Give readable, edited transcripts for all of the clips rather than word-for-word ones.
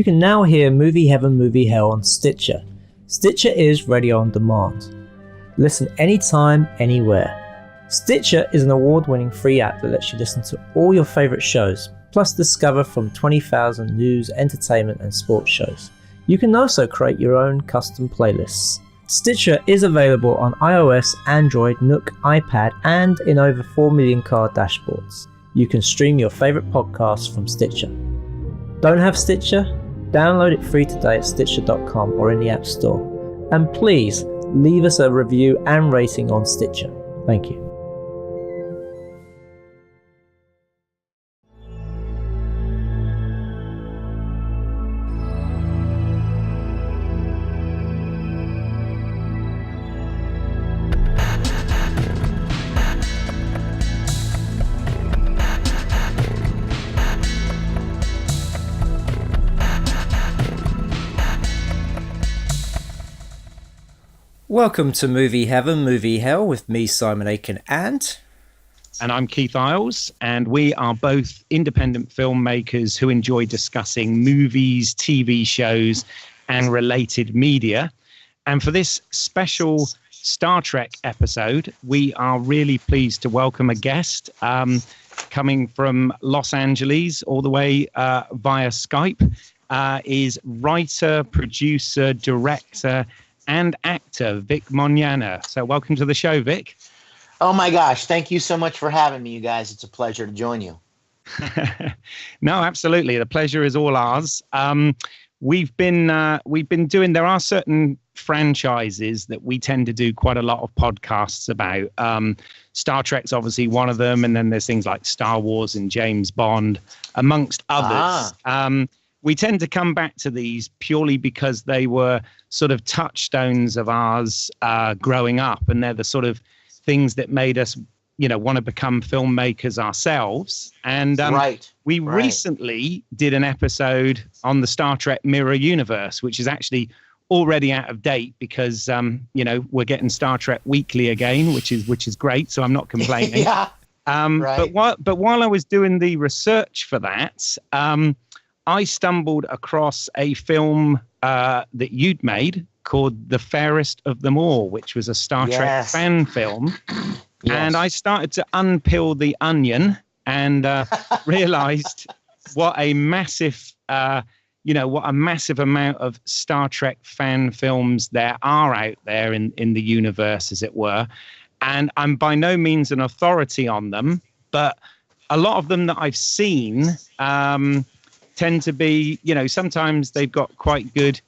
can now hear Movie Heaven, Movie Hell on Stitcher. Stitcher is radio on demand. Listen anytime, anywhere. Stitcher is an award-winning free app that lets you listen to all your favourite shows, plus discover from 20,000 news, entertainment and sports shows. You can also create your own custom playlists. Stitcher is available on iOS, Android, Nook, iPad and in over 4 million car dashboards. You can stream your favourite podcasts from Stitcher. Don't have Stitcher? Download it free today at Stitcher.com or in the App Store. And please leave us a review and rating on Stitcher. Thank you. Welcome to Movie Heaven, Movie Hell with me, Simon Aitken, and I'm Keith Eyles, and we are both independent filmmakers who enjoy discussing movies, TV shows, and related media. And for this special Star Trek episode, we are really pleased to welcome a guest coming from Los Angeles all the way via Skype. Is writer, producer, director, and actor Vic Mignogna. So welcome to the show, Vic. Oh my gosh, thank you so much for having me, you guys. It's a pleasure to join you. No, absolutely. The pleasure is all ours. We've been doing, there are certain franchises that we tend to do quite a lot of podcasts about. Star Trek's obviously one of them, and then there's things like Star Wars and James Bond, amongst others. We tend to come back to these purely because they were sort of touchstones of ours growing up, and they're the sort of things that made us, want to become filmmakers ourselves. And we recently did an episode on the Star Trek Mirror Universe, which is actually already out of date because we're getting Star Trek weekly again, which is great. So I'm not complaining. Yeah. But while I was doing the research for that, I stumbled across a film that you'd made called The Fairest of Them All, which was a Star Trek fan film. Yes. And I started to unpeel the onion and realized what a massive, amount of Star Trek fan films there are out there in the universe, as it were. And I'm by no means an authority on them, but a lot of them that I've seen tend to be, sometimes they've got quite good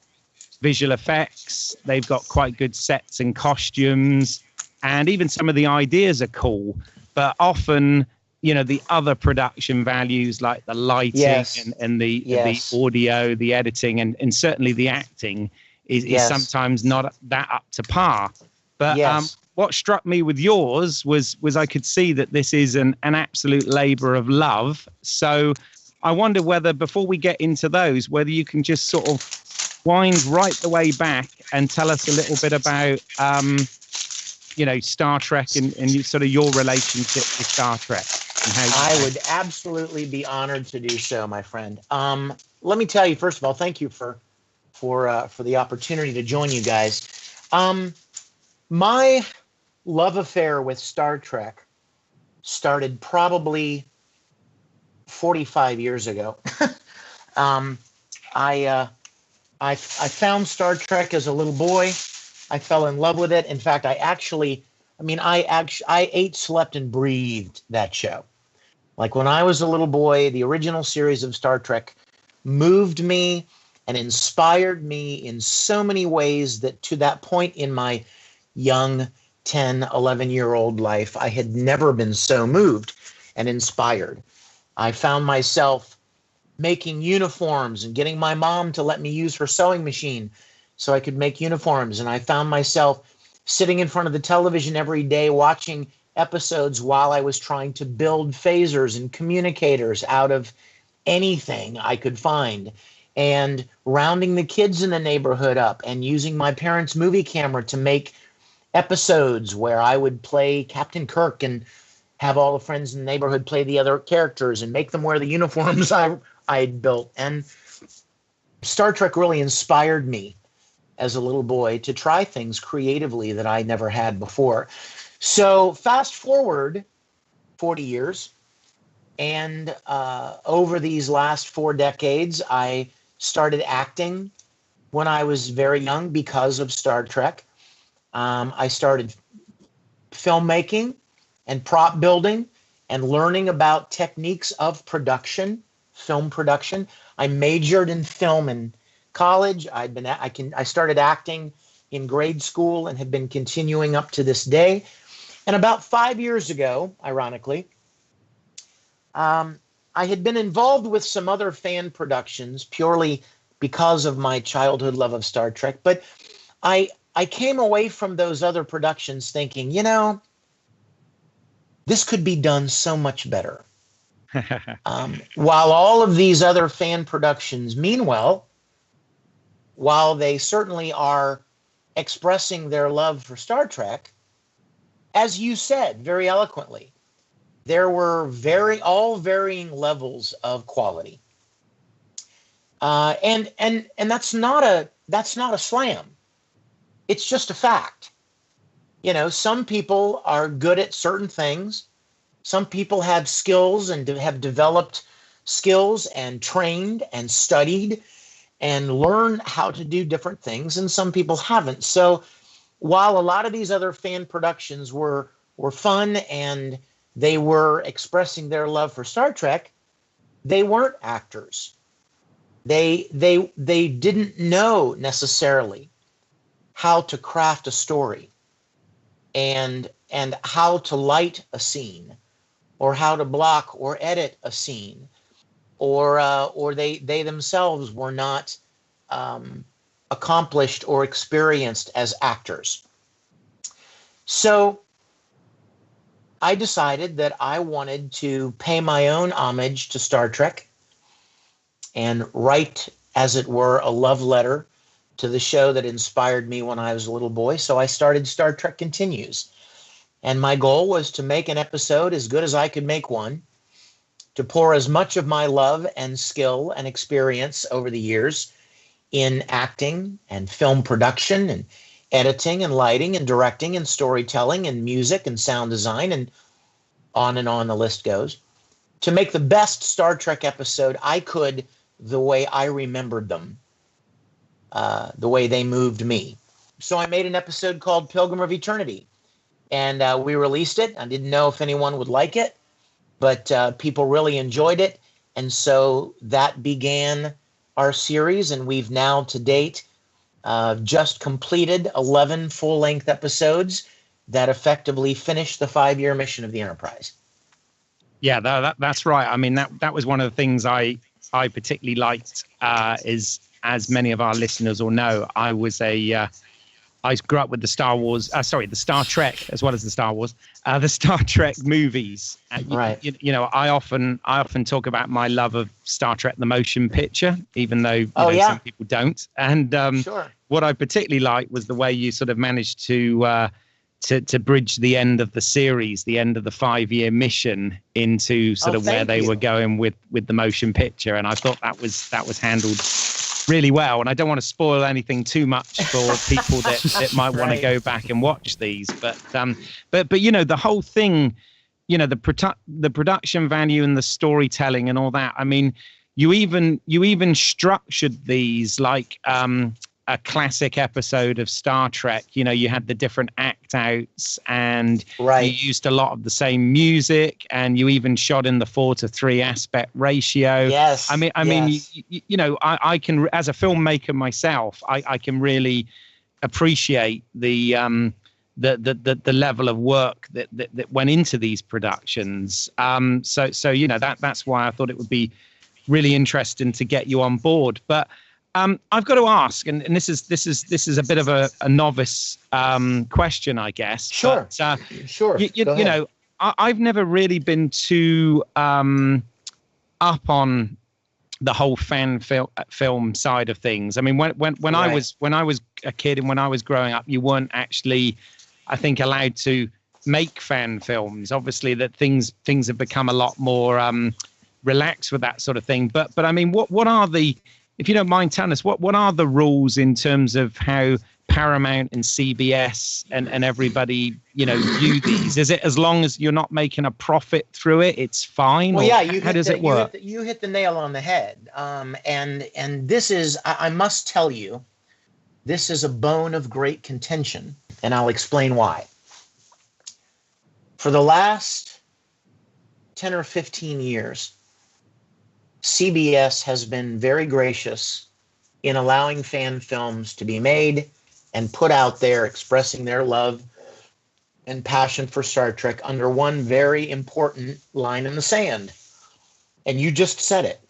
visual effects. They've got quite good sets and costumes. And even some of the ideas are cool. But often, the other production values like the lighting and the audio, the editing, and certainly the acting is sometimes not that up to par. But what struck me with yours was I could see that this is an absolute labor of love. So I wonder whether, before we get into those, whether you can just sort of wind right the way back and tell us a little bit about, Star Trek and sort of your relationship with Star Trek. And how I would absolutely be honored to do so, my friend. Let me tell you, first of all, thank you for the opportunity to join you guys. My love affair with Star Trek started probably 45 years ago. I found Star Trek as a little boy. I fell in love with it. In fact, I ate, slept, and breathed that show. Like when I was a little boy, the original series of Star Trek moved me and inspired me in so many ways that to that point in my young 10, 11-year-old life, I had never been so moved and inspired. I found myself making uniforms and getting my mom to let me use her sewing machine so I could make uniforms. And I found myself sitting in front of the television every day watching episodes while I was trying to build phasers and communicators out of anything I could find, and rounding the kids in the neighborhood up and using my parents' movie camera to make episodes where I would play Captain Kirk and have all the friends in the neighborhood play the other characters and make them wear the uniforms I had built. And Star Trek really inspired me as a little boy to try things creatively that I never had before. So fast forward 40 years, and over these last 4 decades, I started acting when I was very young because of Star Trek. I started filmmaking and prop building and learning about techniques of production, film production. I majored in film in college. I started acting in grade school and have been continuing up to this day. And about 5 years ago, ironically, I had been involved with some other fan productions purely because of my childhood love of Star Trek. But I came away from those other productions thinking, this could be done so much better. While all of these other fan productions mean well, while they certainly are expressing their love for Star Trek, as you said very eloquently, there were all varying levels of quality, and that's not a slam. It's just a fact. Some people are good at certain things. Some people have skills and have developed skills and trained and studied and learned how to do different things, and some people haven't. So while a lot of these other fan productions were fun and they were expressing their love for Star Trek, they weren't actors. They didn't know necessarily how to craft a story and how to light a scene, or how to block or edit a scene, or they themselves were not accomplished or experienced as actors. So I decided that I wanted to pay my own homage to Star Trek and write, as it were, a love letter to the show that inspired me when I was a little boy. So I started Star Trek Continues. And my goal was to make an episode as good as I could make one, to pour as much of my love and skill and experience over the years in acting and film production and editing and lighting and directing and storytelling and music and sound design and on the list goes, to make the best Star Trek episode I could the way I remembered them, the way they moved me. So I made an episode called Pilgrim of Eternity, and we released it. I didn't know if anyone would like it, but people really enjoyed it. And so that began our series, and we've now to date just completed 11 full-length episodes that effectively finished the 5-year mission of the Enterprise. Yeah, that's right. I mean, that was one of the things I particularly liked, is, as many of our listeners will know, I grew up with the Star Trek, as well as the Star Wars, the Star Trek movies. Right. I often talk about my love of Star Trek, the motion picture, even though some people don't. And Sure. What I particularly liked was the way you sort of managed to bridge the end of the series, the end of the 5-year mission, into sort of where they were going with the motion picture. And I thought that was handled really well. And I don't want to spoil anything too much for people that might want to go back and watch these. But the whole thing, the production value and the storytelling and all that. I mean, you even structured these like a classic episode of Star Trek. You had the different act outs, and right. You used a lot of the same music, and you even shot in the 4:3 aspect ratio. Yes. I mean, I can, as a filmmaker myself, I can really appreciate the level of work that went into these productions. So that's why I thought it would be really interesting to get you on board. But I've got to ask, and this is a bit of a novice question, I guess. Sure, but, sure. I've never really been too up on the whole fan film side of things. I mean, when Right. I was a kid and when I was growing up, you weren't actually, I think, allowed to make fan films. Obviously, that things have become a lot more relaxed with that sort of thing. But I mean, what are the if you don't mind telling us, what are the rules in terms of how Paramount and CBS and everybody, view these? Is it as long as you're not making a profit through it, it's fine? Well, yeah, how does it work? You hit the nail on the head. And this is, I must tell you, this is a bone of great contention, and I'll explain why. For the last 10 or 15 years, CBS has been very gracious in allowing fan films to be made and put out there, expressing their love and passion for Star Trek under one very important line in the sand. And you just said it.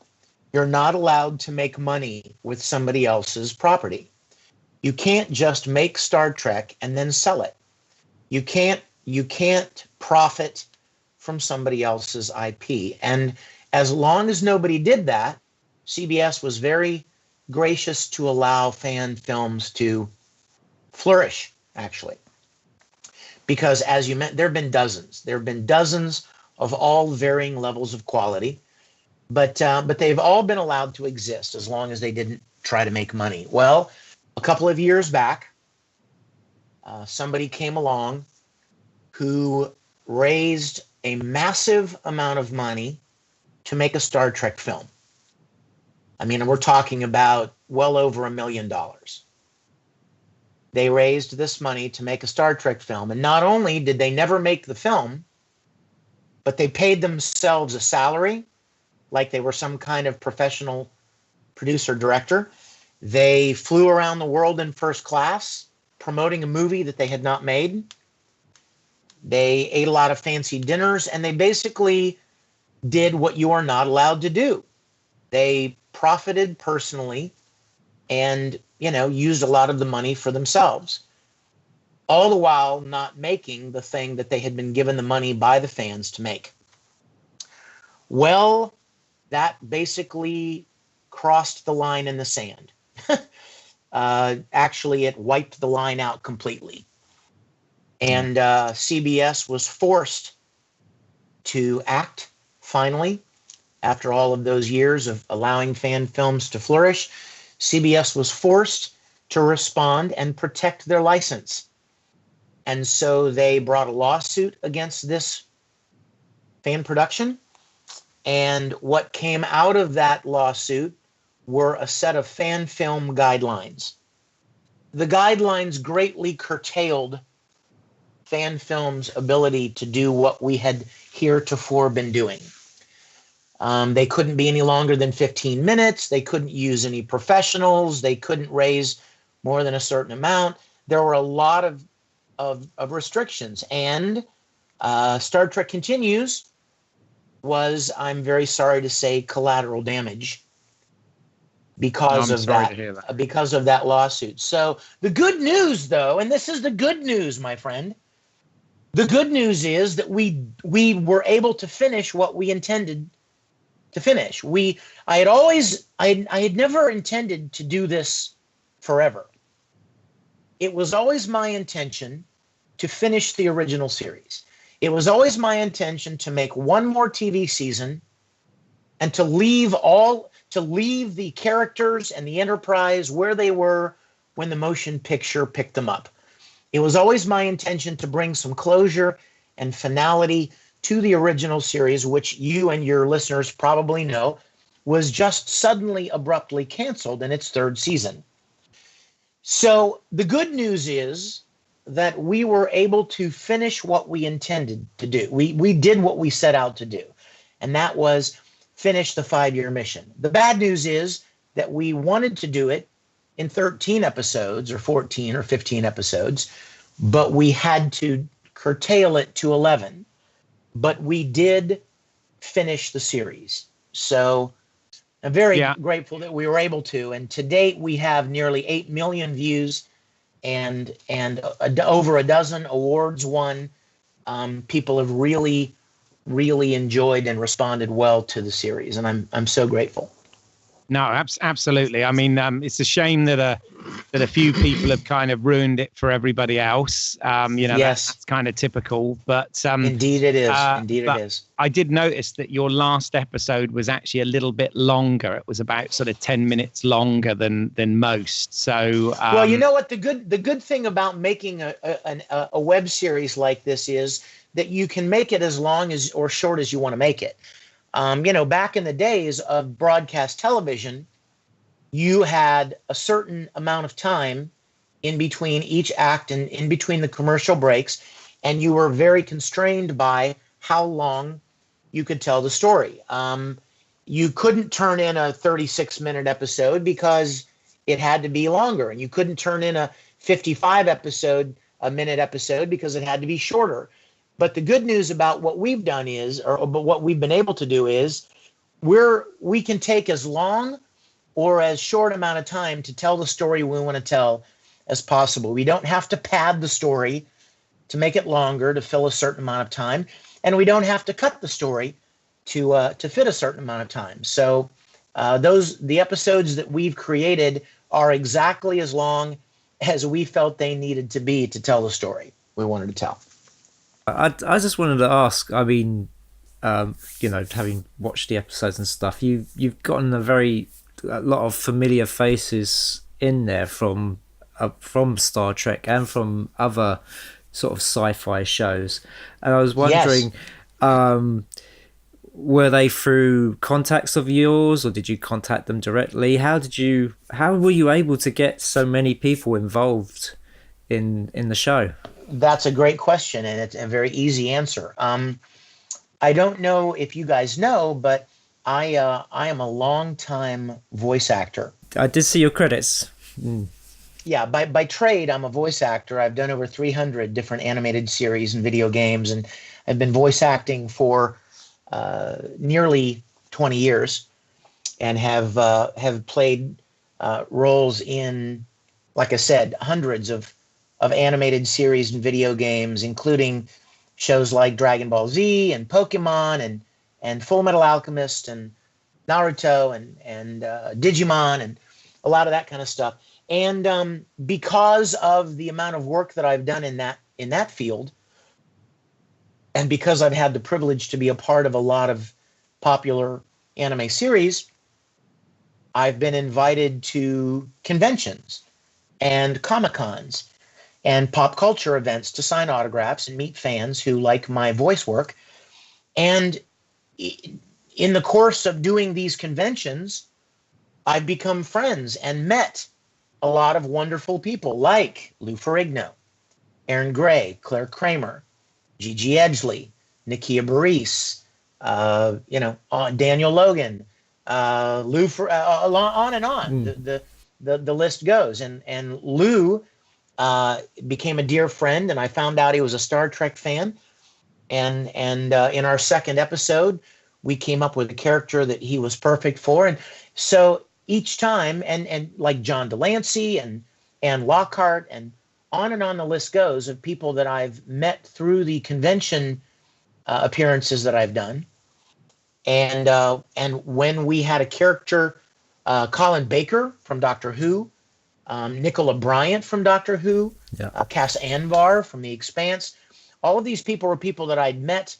You're not allowed to make money with somebody else's property. You can't just make Star Trek and then sell it. You can't profit from somebody else's IP. And as long as nobody did that, CBS was very gracious to allow fan films to flourish, actually. Because as you meant, there have been dozens. There have been dozens of all varying levels of quality, but they've all been allowed to exist as long as they didn't try to make money. Well, a couple of years back, somebody came along who raised a massive amount of money to make a Star Trek film. I mean, we're talking about well over $1 million. They raised this money to make a Star Trek film. And not only did they never make the film, but they paid themselves a salary like they were some kind of professional producer director. They flew around the world in first class promoting a movie that they had not made. They ate a lot of fancy dinners, and they basically did what you are not allowed to do. They profited personally and, used a lot of the money for themselves, all the while not making the thing that they had been given the money by the fans to make. Well, that basically crossed the line in the sand. Actually, it wiped the line out completely. And CBS was forced to act, finally, after all of those years of allowing fan films to flourish. CBS was forced to respond and protect their license. And so they brought a lawsuit against this fan production. And what came out of that lawsuit were a set of fan film guidelines. The guidelines greatly curtailed fan film's ability to do what we had heretofore been doing. They couldn't be any longer than 15 minutes. They couldn't use any professionals. They couldn't raise more than a certain amount. There were a lot of restrictions. And Star Trek Continues was, I'm very sorry to say, collateral damage because of that lawsuit. So the good news, though, and this is the good news, my friend, the good news is that we were able to finish what we intended to finish. I had never intended to do this forever. It was always my intention to finish the original series. It was always my intention to make one more TV season and to leave the characters and the Enterprise where they were when the motion picture picked them up. It was always my intention to bring some closure and finality to the original series, which you and your listeners probably know was just suddenly abruptly canceled in its third season. So the good news is that we were able to finish what we intended to do. We did what we set out to do, and that was finish the 5-year mission. The bad news is that we wanted to do it in 13 episodes or 14 or 15 episodes, but we had to curtail it to 11. But we did finish the series. So I'm very grateful that we were able to. And to date, we have nearly 8 million views and over a dozen awards won. People have really, really enjoyed and responded well to the series, and I'm so grateful. No, absolutely. I mean, it's a shame that a few people have kind of ruined it for everybody else. Yes. That's kind of typical. But Indeed it is. Indeed it but is. I did notice that your last episode was actually a little bit longer. It was about sort of 10 minutes longer than most. So well, you know what, the good thing about making a web series like this is that you can make it as long as or short as you want to make it. Back in the days of broadcast television, you had a certain amount of time in between each act and in between the commercial breaks, and you were very constrained by how long you could tell the story. You couldn't turn in a 36-minute episode because it had to be longer, and you couldn't turn in a 55-minute episode because it had to be shorter. But the good news about what we've done is, or what we've been able to do is, we can take as long or as short amount of time to tell the story we want to tell as possible. We don't have to pad the story to make it longer to fill a certain amount of time, and we don't have to cut the story to fit a certain amount of time. So the episodes that we've created are exactly as long as we felt they needed to be to tell the story we wanted to tell. I just wanted to ask, I mean, having watched the episodes and stuff, you've gotten a lot of familiar faces in there from Star Trek and from other sort of sci-fi shows, and I was wondering, yes. Were they through contacts of yours, or did you contact them directly? How were you able to get so many people involved in the show? That's a great question, and it's a very easy answer. I don't know if you guys know, but I am a long-time voice actor. I did see your credits. Yeah, by trade, I'm a voice actor. I've done over 300 different animated series and video games, and I've been voice acting for nearly 20 years, and have played roles in, like I said, hundreds of animated series and video games, including shows like Dragon Ball Z and Pokemon and Full Metal Alchemist and Naruto and Digimon and a lot of that kind of stuff. And because of the amount of work that I've done in that field, and because I've had the privilege to be a part of a lot of popular anime series, I've been invited to conventions and Comic-Cons and pop culture events to sign autographs and meet fans who like my voice work. And in the course of doing these conventions, I've become friends and met a lot of wonderful people like Lou Ferrigno, Aaron Gray, Claire Kramer, Gigi Edgley, Nakia Burress, Daniel Logan, on and on. The list goes. And Lou became a dear friend, and I found out he was a Star Trek fan. And in our second episode, we came up with a character that he was perfect for. And so each time, and like John Delancey and Lockhart, and on the list goes of people that I've met through the convention appearances that I've done. And when we had a character, Colin Baker from Doctor Who, Nicola Bryant from Doctor Who, Cass Anvar from The Expanse, all of these people were people that I'd met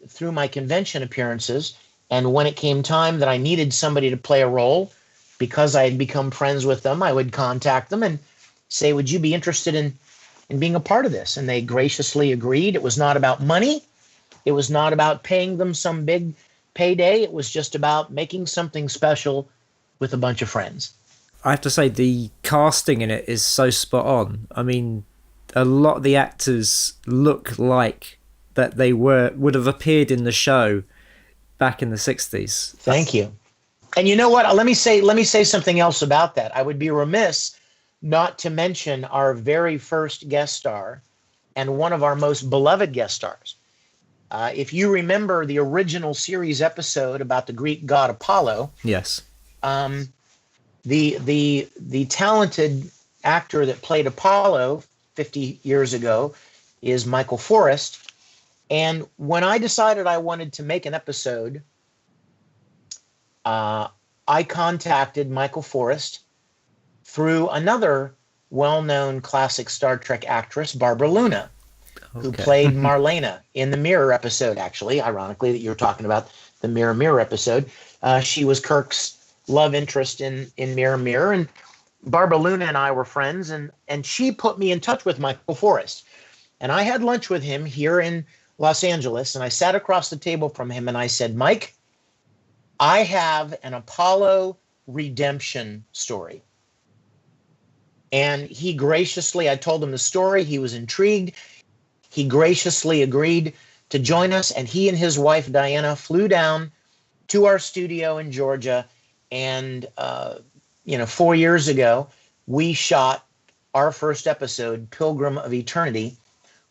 through my convention appearances. And when it came time that I needed somebody to play a role, because I had become friends with them, I would contact them and say, would you be interested in being a part of this? And they graciously agreed. It was not about money. It was not about paying them some big payday. It was just about making something special with a bunch of friends. I have to say, the casting in it is so spot on. I mean, a lot of the actors look like that they would have appeared in the show back in the 60s. Thank you. And you know what? Let me say something else about that. I would be remiss not to mention our very first guest star and one of our most beloved guest stars. If you remember the original series episode about the Greek god Apollo, yes, the talented actor that played Apollo 50 years ago is Michael Forrest. And when I decided I wanted to make an episode I contacted Michael Forrest through another well-known classic Star Trek actress, Barbara Luna, who played Marlena in the Mirror episode, actually, ironically, that you're talking about the Mirror Mirror episode. She was Kirk's love interest in Mirror Mirror, and Barbara Luna and I were friends, and she put me in touch with Michael Forrest. And I had lunch with him here in Los Angeles, and I sat across the table from him, and I said, Mike, I have an Apollo redemption story. And he graciously, I told him the story, he was intrigued. He graciously agreed to join us, and he and his wife, Diana, flew down to our studio in Georgia, and 4 years ago, we shot our first episode, Pilgrim of Eternity,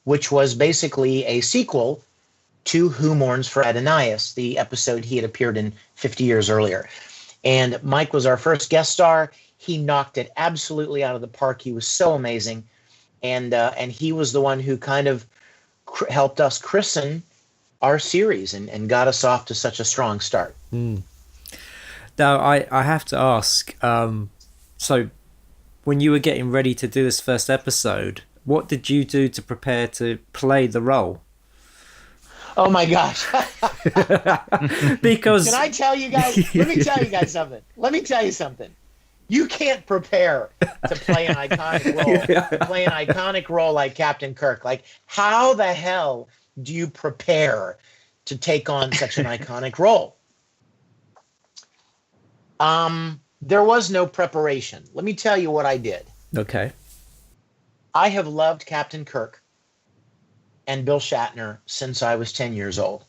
which was basically a sequel to Who Mourns for Adonais, the episode he had appeared in 50 years earlier. And Mike was our first guest star. He knocked it absolutely out of the park. He was so amazing. And he was the one who kind of helped us christen our series and got us off to such a strong start. Now, I have to ask, so when you were getting ready to do this first episode, what did you do to prepare to play the role? Oh my gosh. Because can I tell you guys, let me tell you guys something. Let me tell you something. You can't prepare to play an iconic role, like Captain Kirk. Like, how the hell do you prepare to take on such an iconic role? There was no preparation. Let me tell you what I did. Okay. I have loved Captain Kirk and Bill Shatner since I was 10 years old.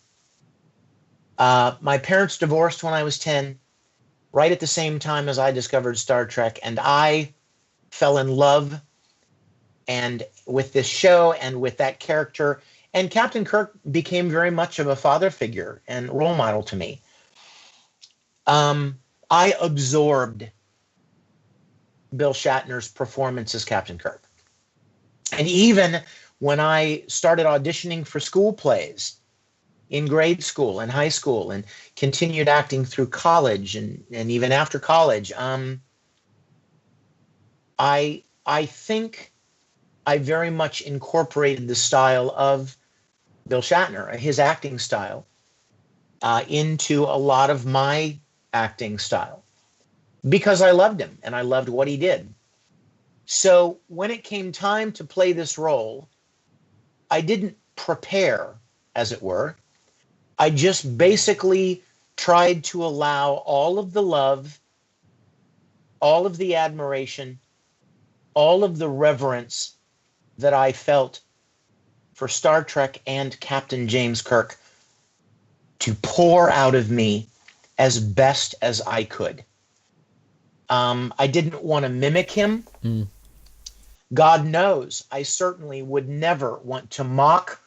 My parents divorced when I was 10, right at the same time as I discovered Star Trek, and I fell in love and with this show and with that character. And Captain Kirk became very much of a father figure and role model to me. I absorbed Bill Shatner's performance as Captain Kirk. And even when I started auditioning for school plays in grade school and high school and continued acting through college and even after college, I think I very much incorporated the style of Bill Shatner, his acting style, into a lot of my acting style because I loved him and I loved what he did. So when it came time to play this role, I didn't prepare, as it were. I just basically tried to allow all of the love, all of the admiration, all of the reverence that I felt for Star Trek and Captain James Kirk to pour out of me as best as I could. I didn't want to mimic him. God knows I certainly would never want to mock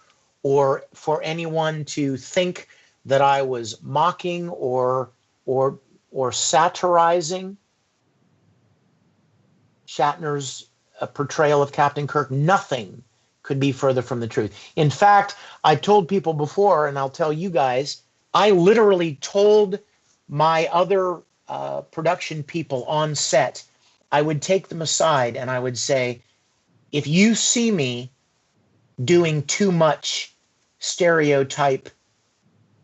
or for anyone to think that I was mocking or satirizing Shatner's portrayal of Captain Kirk. Nothing could be further from the truth. In fact, I told people before, and I'll tell you guys, I literally told my other production people on set, I would take them aside and I would say, if you see me doing too much stereotype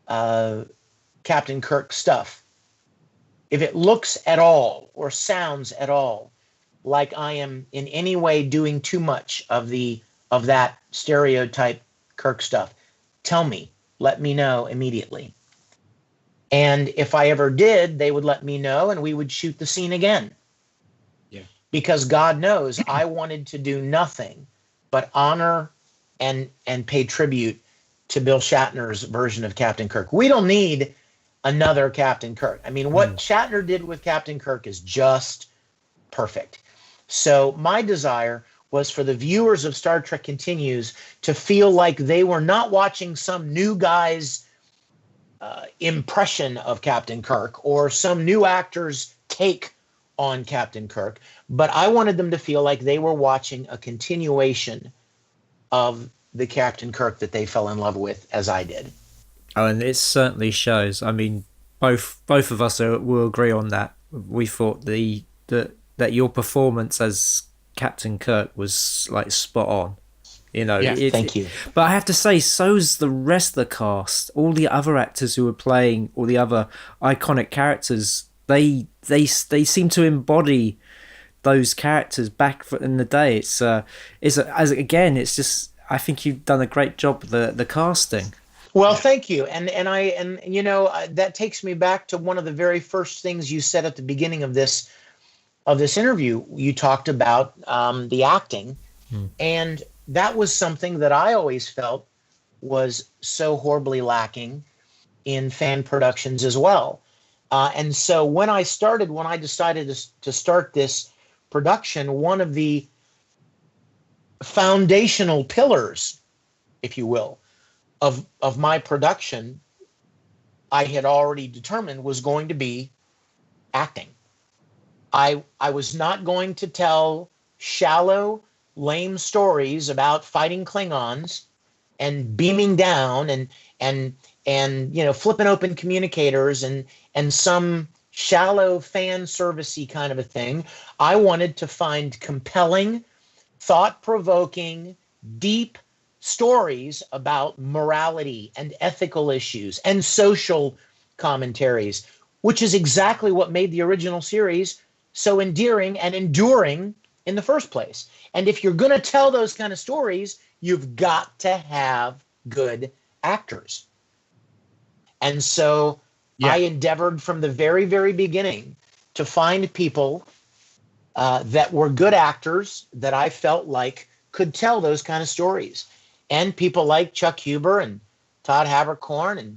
Captain Kirk stuff, if it looks at all or sounds at all like I am in any way doing too much of that stereotype Kirk stuff, tell me, let me know immediately. And if I ever did, they would let me know and we would shoot the scene again. Yeah. Because God knows I wanted to do nothing but honor and pay tribute to Bill Shatner's version of Captain Kirk. We don't need another Captain Kirk. I mean, what Shatner did with Captain Kirk is just perfect. So my desire was for the viewers of Star Trek Continues to feel like they were not watching some new guy's impression of Captain Kirk or some new actor's take on Captain Kirk, but I wanted them to feel like they were watching a continuation of the Captain Kirk that they fell in love with as I did. Oh, and it certainly shows. I mean, both of us will agree on that. We thought that your performance as Captain Kirk was like spot on. You know, Yeah, thank you. But I have to say, so's the rest of the cast. All the other actors who were playing all the other iconic characters, they seem to embody those characters back in the day. It's just, I think you've done a great job with the casting. Well, thank you. And you know, that takes me back to one of the very first things you said at the beginning of this interview. You talked about the acting, and that was something that I always felt was so horribly lacking in fan productions as well. And so when I decided to start this production, one of the foundational pillars, if you will, of my production, I had already determined was going to be acting. I was not going to tell shallow, lame stories about fighting Klingons and beaming down and you know, flipping open communicators and some shallow fan servicey kind of a thing. I wanted to find compelling, thought-provoking, deep stories about morality and ethical issues and social commentaries, which is exactly what made the original series so endearing and enduring in the first place. And if you're going to tell those kind of stories, you've got to have good actors. And so I endeavored from the very, very beginning to find people that were good actors that I felt like could tell those kind of stories. And people like Chuck Huber and Todd Haberkorn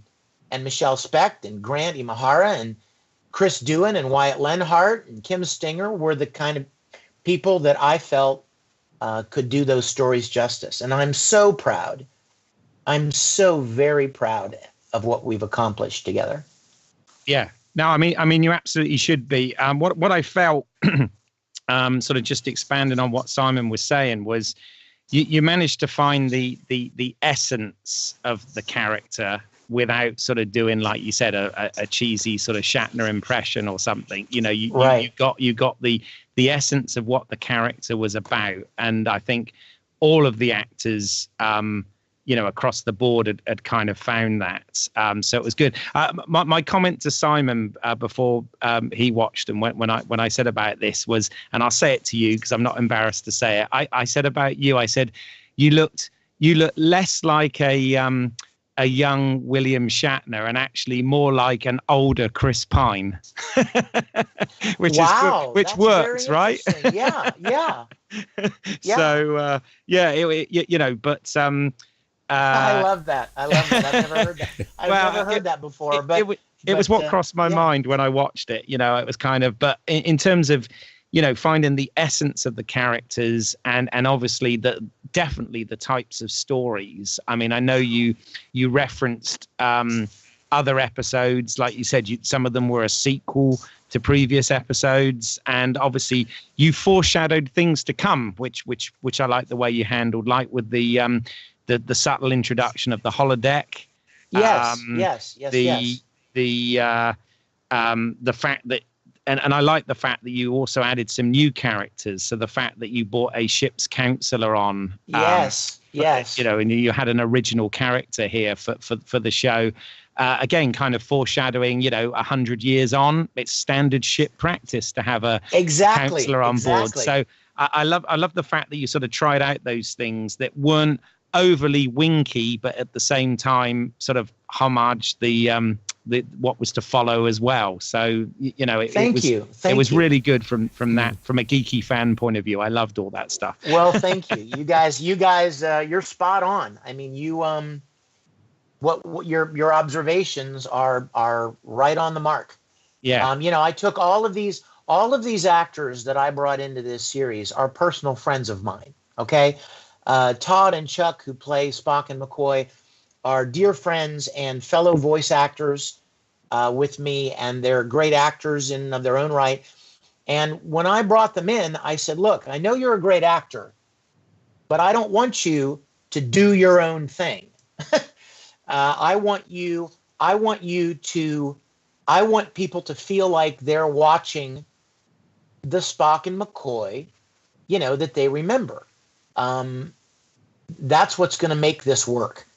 and Michelle Specht and Grant Imahara and Chris Doohan and Wyatt Lenhart and Kim Stinger were the kind of people that I felt could do those stories justice. And I'm so proud. I'm so very proud of what we've accomplished together. Yeah. No, I mean, you absolutely should be. What I felt, sort of just expanding on what Simon was saying, was you managed to find the essence of the character without sort of doing, like you said, a cheesy sort of Shatner impression or something. You know, you got the essence of what the character was about, and I think all of the actors, you know, across the board had kind of found that. So it was good. My comment to Simon before he watched and when I said about this was, and I'll say it to you because I'm not embarrassed to say it. I said about you, I said you looked less like a young William Shatner and actually more like an older Chris Pine, which works, right? Yeah. So you know, but. I love that. I've never heard that. Never heard that before. It was what crossed my mind when I watched it. You know, it was kind of, but in terms of, you know, finding the essence of the characters and obviously definitely the types of stories. I mean, I know you referenced other episodes, like you said, some of them were a sequel to previous episodes, and obviously you foreshadowed things to come, which I like the way you handled, like with the subtle introduction of the holodeck. Yes. The fact that, and I like the fact that you also added some new characters. So the fact that you brought a ship's counselor on. Yes. You know, and you had an original character here for the show. Again, kind of foreshadowing, you know, 100 years on, it's standard ship practice to have a counselor on board. So I love the fact that you sort of tried out those things that weren't overly winky, but at the same time sort of homage the what was to follow as well. So you know, it was really good from a geeky fan point of view. I loved all that stuff. Well, thank you. You guys, you're spot on. I mean, you what your observations are right on the mark. Yeah. You know, I took all of these actors that I brought into this series are personal friends of mine. Okay. Todd and Chuck, who play Spock and McCoy, are dear friends and fellow voice actors with me, and they're great actors in of their own right. And when I brought them in, I said, look, I know you're a great actor, but I don't want you to do your own thing. I want you to I want people to feel like they're watching the Spock and McCoy, that they remember. That's what's going to make this work,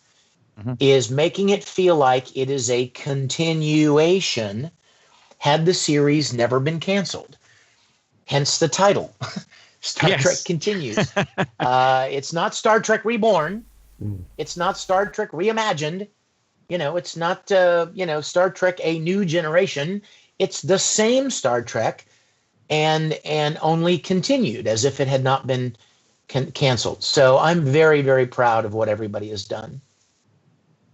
is making it feel like it is a continuation had the series never been canceled. Hence the title, Star Trek Continues. It's not Star Trek Reborn. It's not Star Trek Reimagined. It's not, Star Trek A New Generation. It's the same Star Trek and only continued as if it had not been canceled. So I'm very, very proud of what everybody has done.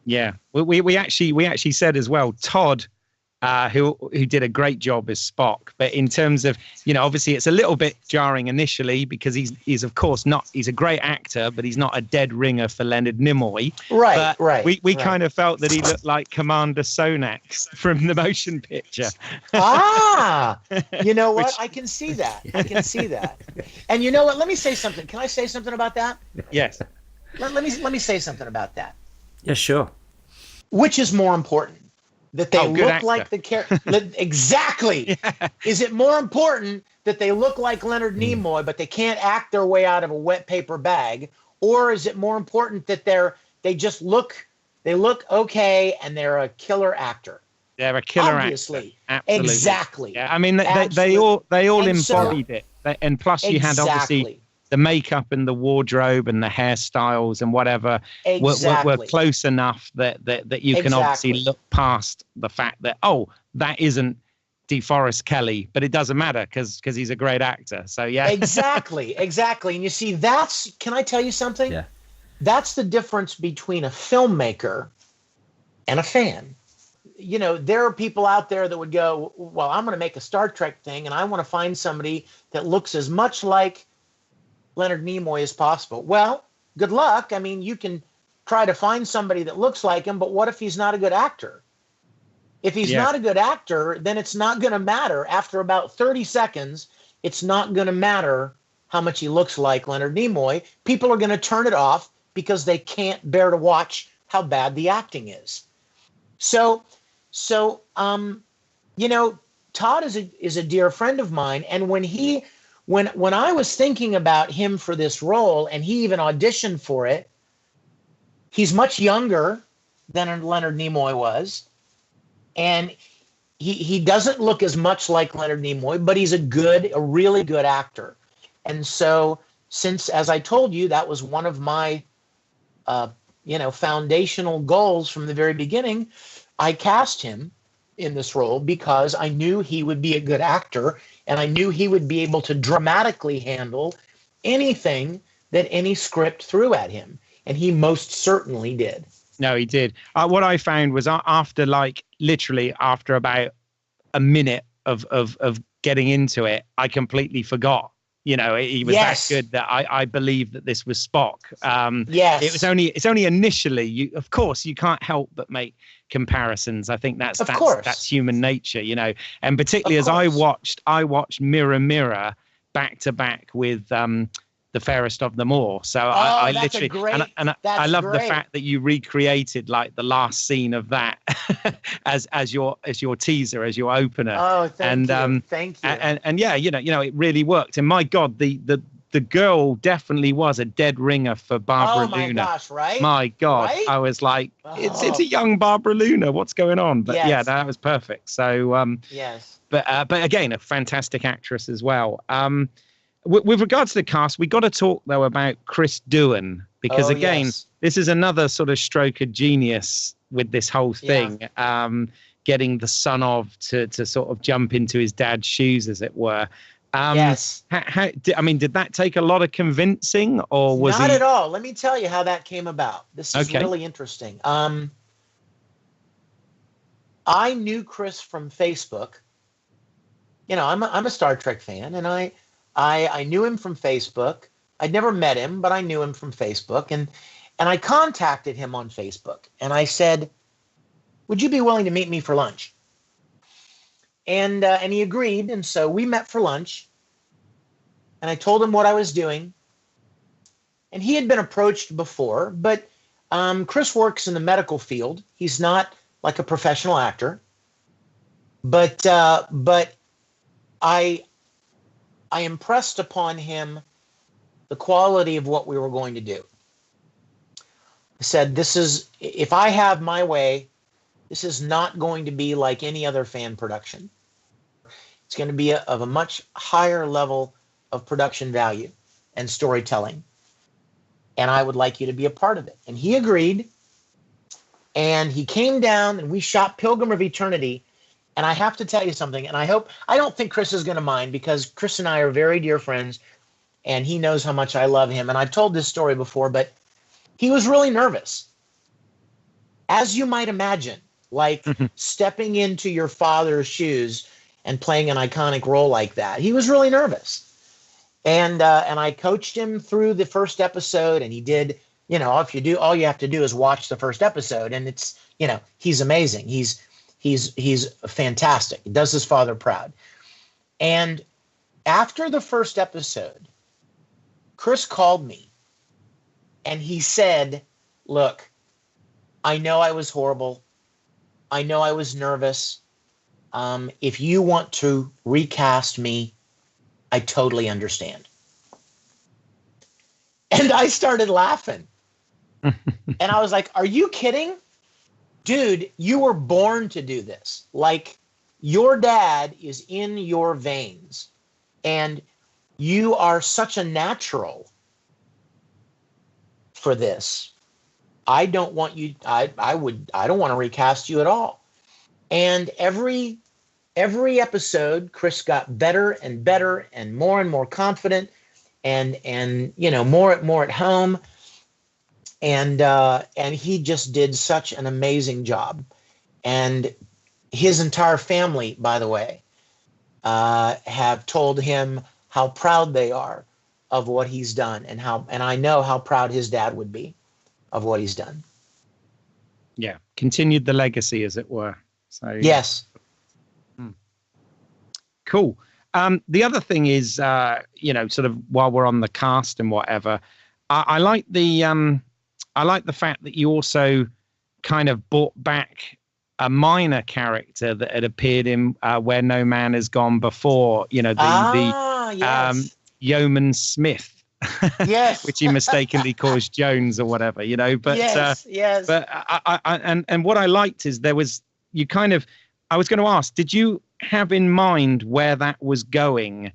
Yeah, we actually said as well, Todd, who did a great job as Spock. But in terms of, obviously it's a little bit jarring initially because he's of course not, he's a great actor, but he's not a dead ringer for Leonard Nimoy. Right, but we kind of felt that he looked like Commander Sonax from the motion picture. You know what? I can see that. And you know what? Let me say something. Can I say something about that? Yes. Let me say something about that. Yeah, sure. Which is more important? That they look actor. like the character. Exactly. Yeah. Is it more important that they look like Leonard Nimoy, but they can't act their way out of a wet paper bag? Or is it more important that they look okay and they're a killer actor? They're a killer Obviously. actor. Absolutely. Exactly. Yeah. I mean, they all embodied it. And plus you had obviously the makeup and the wardrobe and the hairstyles and whatever were close enough that you can obviously look past the fact that, that isn't DeForest Kelley, but it doesn't matter because he's a great actor. So, yeah. Exactly. And you see, can I tell you something? Yeah. That's the difference between a filmmaker and a fan. There are people out there that would go, well, I'm going to make a Star Trek thing and I want to find somebody that looks as much like Leonard Nimoy as possible. Well, good luck. I mean, you can try to find somebody that looks like him, but what if he's not a good actor? If he's not a good actor, then it's not going to matter. After about 30 seconds, it's not going to matter how much he looks like Leonard Nimoy. People are going to turn it off because they can't bear to watch how bad the acting is. So Todd is a dear friend of mine, and when I was thinking about him for this role, and he even auditioned for it, he's much younger than Leonard Nimoy was, and he doesn't look as much like Leonard Nimoy, but he's a really good actor. And so, since, as I told you, that was one of my foundational goals from the very beginning, I cast him in this role because I knew he would be a good actor and I knew he would be able to dramatically handle anything that any script threw at him. And he most certainly did. No, he did. What I found was after about a minute of getting into it, I completely forgot. He was that good that I believed that this was Spock. It's only initially. Of course, you can't help but make comparisons. I think that's human nature, and particularly as I watched Mirror Mirror back to back with The Fairest of Them All. So I literally I love the fact that you recreated like the last scene of that as your teaser, as your opener. Oh, thank you. And yeah, it really worked. And my God, the girl definitely was a dead ringer for Barbara Luna. Oh my gosh, right? My God, right? I was like, it's a young Barbara Luna. What's going on? But yeah, that was perfect. So yes. But again, a fantastic actress as well. With regards to the cast, we got to talk though about Chris Doohan because this is another sort of stroke of genius with this whole thing. Getting the son of to sort of jump into his dad's shoes, as it were. Yes. Did that take a lot of convincing, or was not at all? Let me tell you how that came about. This is really interesting. I knew Chris from Facebook. I'm a Star Trek fan, and I knew him from Facebook. I'd never met him, but I knew him from Facebook, and I contacted him on Facebook, and I said, "Would you be willing to meet me for lunch?" And he agreed, and so we met for lunch, and I told him what I was doing, and he had been approached before, but Chris works in the medical field. He's not like a professional actor, but I impressed upon him the quality of what we were going to do. I said, if I have my way, this is not going to be like any other fan production. It's going to be of a much higher level of production value and storytelling. And I would like you to be a part of it. And he agreed. And he came down and we shot Pilgrim of Eternity. And I have to tell you something. And I don't think Chris is going to mind, because Chris and I are very dear friends. And he knows how much I love him. And I've told this story before, but he was really nervous. As you might imagine, like stepping into your father's shoes and playing an iconic role like that. He was really nervous. And I coached him through the first episode, and he did, all you have to do is watch the first episode, and it's, he's amazing. He's fantastic. He does his father proud. And after the first episode, Chris called me and he said, look, I know I was horrible. I know I was nervous. If you want to recast me, I totally understand. And I started laughing. And I was like, are you kidding? Dude, you were born to do this. Like, your dad is in your veins. And you are such a natural for this. I don't want you, I don't want to recast you at all. And every episode, Chris got better and better and more confident and more at home. And he just did such an amazing job. And his entire family, by the way, have told him how proud they are of what he's done, and I know how proud his dad would be of what he's done. Yeah, continued the legacy, as it were. So yes. Cool. The other thing is, sort of while we're on the cast and whatever, I like the fact that you also kind of brought back a minor character that had appeared in Where No Man Has Gone Before. Yes. Yeoman Smith. Yes. Which he mistakenly calls Jones or whatever, but yes. But and what I liked is I was going to ask, did you have in mind where that was going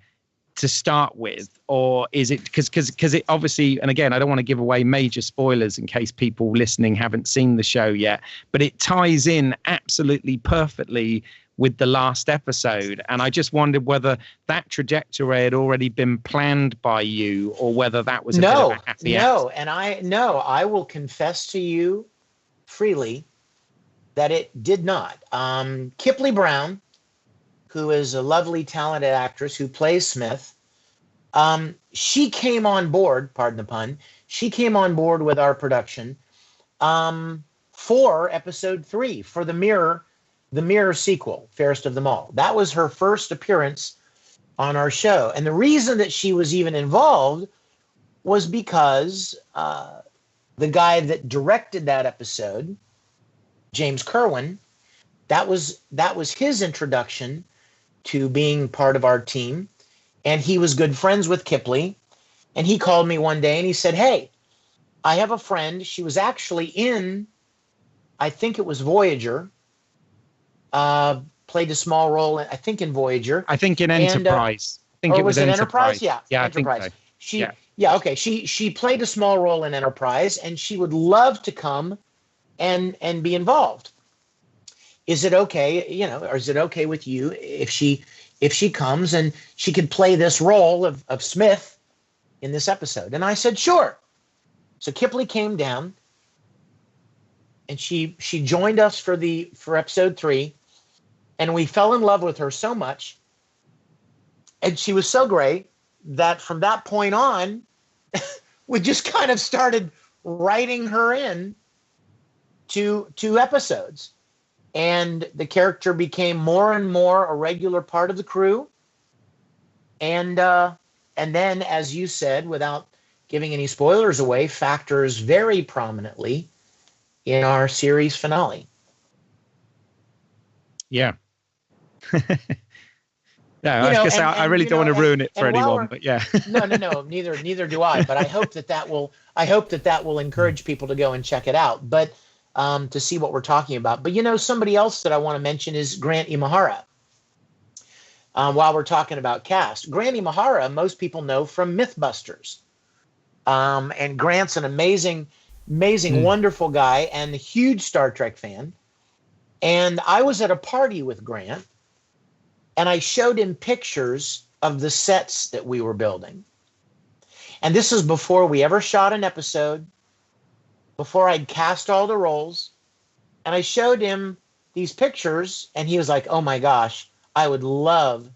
to start with, or is it because it obviously, and again, I don't want to give away major spoilers in case people listening haven't seen the show yet, but it ties in absolutely perfectly with the last episode. And I just wondered whether that trajectory had already been planned by you, or whether that was a bit of a happy accident. And I will confess to you freely that it did not. Kipley Brown, who is a lovely, talented actress who plays Smith, she came on board, pardon the pun, she came on board with our production for episode 3, for the Mirror sequel, Fairest of Them All. That was her first appearance on our show. And the reason that she was even involved was because the guy that directed that episode, James Kerwin, that was his introduction to being part of our team. And he was good friends with Kipley. And he called me one day and he said, hey, I have a friend. She was actually in, I think it was Voyager, played a small role, I think, in Voyager. I think in Enterprise. I think it was Enterprise. Yeah, Enterprise. I think so. Okay. She played a small role in Enterprise, and she would love to come and be involved. Is it okay, or is it okay with you if she comes and she could play this role of Smith in this episode? And I said, sure. So Kipley came down, and she joined us for episode 3, and we fell in love with her so much, and she was so great that from that point on, we just kind of started writing her in to episodes. And the character became more and more a regular part of the crew. And then, as you said, without giving any spoilers away, factors very prominently in our series finale. Yeah. Yeah, I guess I really don't want to ruin it for anyone, but yeah. No, neither do I. But I hope that will encourage people to go and check it out. But to see what we're talking about. But somebody else that I want to mention is Grant Imahara. While we're talking about cast, Grant Imahara, most people know from MythBusters. And Grant's an amazing, wonderful guy and a huge Star Trek fan. And I was at a party with Grant, and I showed him pictures of the sets that we were building. And this is before we ever shot an episode, before I'd cast all the roles. And I showed him these pictures, and he was like, oh my gosh, I would love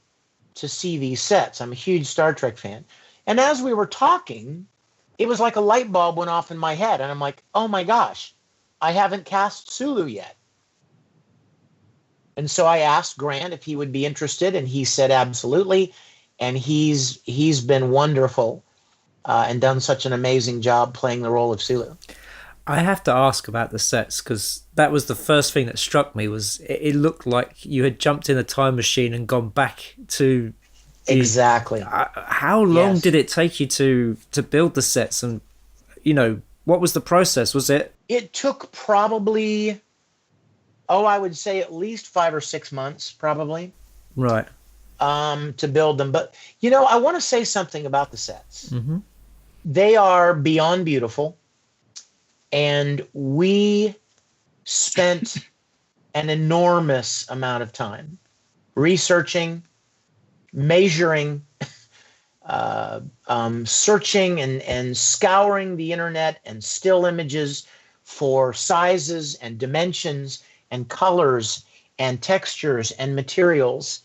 to see these sets. I'm a huge Star Trek fan. And as we were talking, it was like a light bulb went off in my head. And I'm like, oh my gosh, I haven't cast Sulu yet. And so I asked Grant if he would be interested, and he said absolutely. And he's been wonderful and done such an amazing job playing the role of Sulu. I have to ask about the sets, because that was the first thing that struck me. Was it looked like you had jumped in a time machine and gone back to exactly. How long did it take you to build the sets, and what was the process? Was it? It took probably, I would say at least 5 or 6 months, probably. Right. To build them, but I want to say something about the sets. Mm-hmm. They are beyond beautiful. And we spent an enormous amount of time researching, measuring, searching and scouring the internet and still images for sizes and dimensions and colors and textures and materials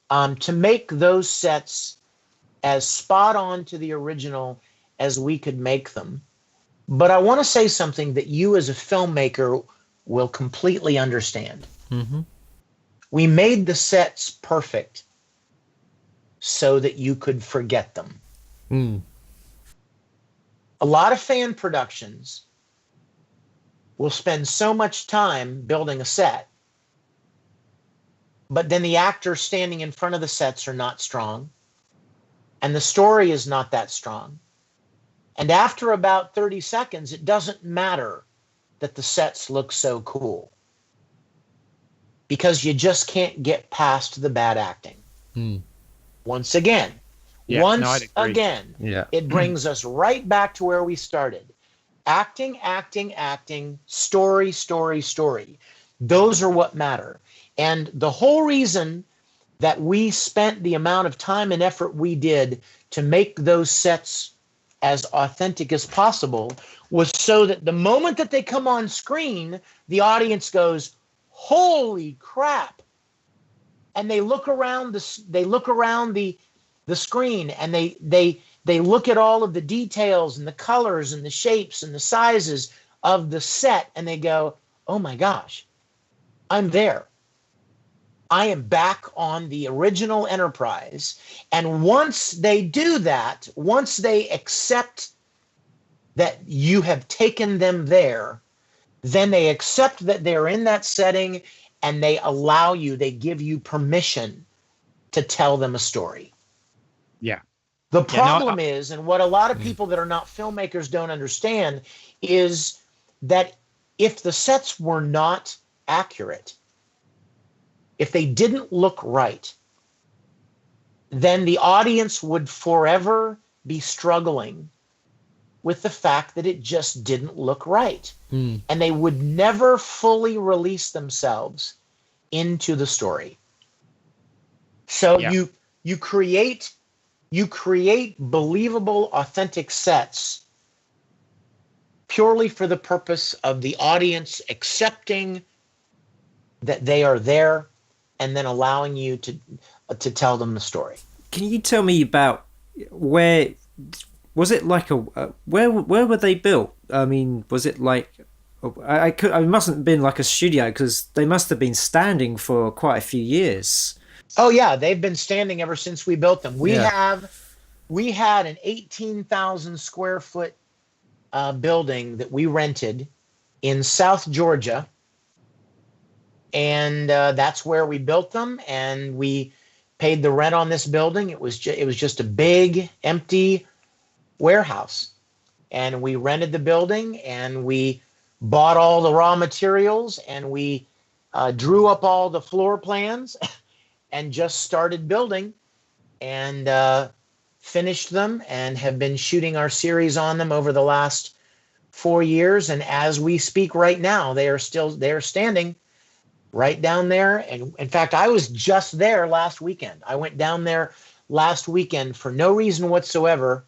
to make those sets as spot on to the original as we could make them. But I want to say something that you as a filmmaker will completely understand. Mm-hmm. We made the sets perfect so that you could forget them. Mm. A lot of fan productions will spend so much time building a set, but then the actors standing in front of the sets are not strong, and the story is not that strong. And after about 30 seconds, it doesn't matter that the sets look so cool, because you just can't get past the bad acting. Mm. Once again, it brings us right back to where we started. Acting, story. Those are what matter. And the whole reason that we spent the amount of time and effort we did to make those sets as authentic as possible was so that the moment that they come on screen, the audience goes, holy crap. And they look around the screen, and they look at all of the details and the colors and the shapes and the sizes of the set, and they go, oh my gosh, I'm there. I am back on the original Enterprise. And once they do that, once they accept that you have taken them there, then they accept that they're in that setting, and they give you permission to tell them a story. Yeah. The problem is, and what a lot of people that are not filmmakers don't understand, is that if the sets were not accurate, if they didn't look right, then the audience would forever be struggling with the fact that it just didn't look right. Mm. And they would never fully release themselves into the story. So you create believable, authentic sets purely for the purpose of the audience accepting that they are there, and then allowing you to tell them the story. Can you tell me about where was it? Like where were they built? I mean, was it like it mustn't have been like a studio, because they must have been standing for quite a few years. Oh yeah, they've been standing ever since we built them. We had an 18,000 square foot building that we rented in South Georgia. and that's where we built them, and we paid the rent on this building. It was just a big empty warehouse, and we rented the building, and we bought all the raw materials, and we drew up all the floor plans and just started building, and finished them, and have been shooting our series on them over the last 4 years. And as we speak right now, they are standing right down there. And in fact, I was just there last weekend. I went down there last weekend for no reason whatsoever,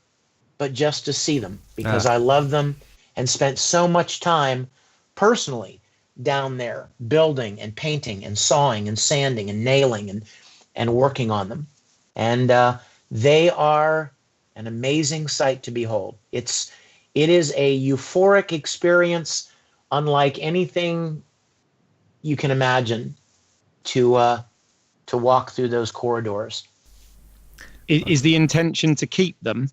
but just to see them, because I love them and spent so much time personally down there building and painting and sawing and sanding and nailing and working on them. And they are an amazing sight to behold. It is a euphoric experience unlike anything you can imagine to walk through those corridors. Is the intention to keep them?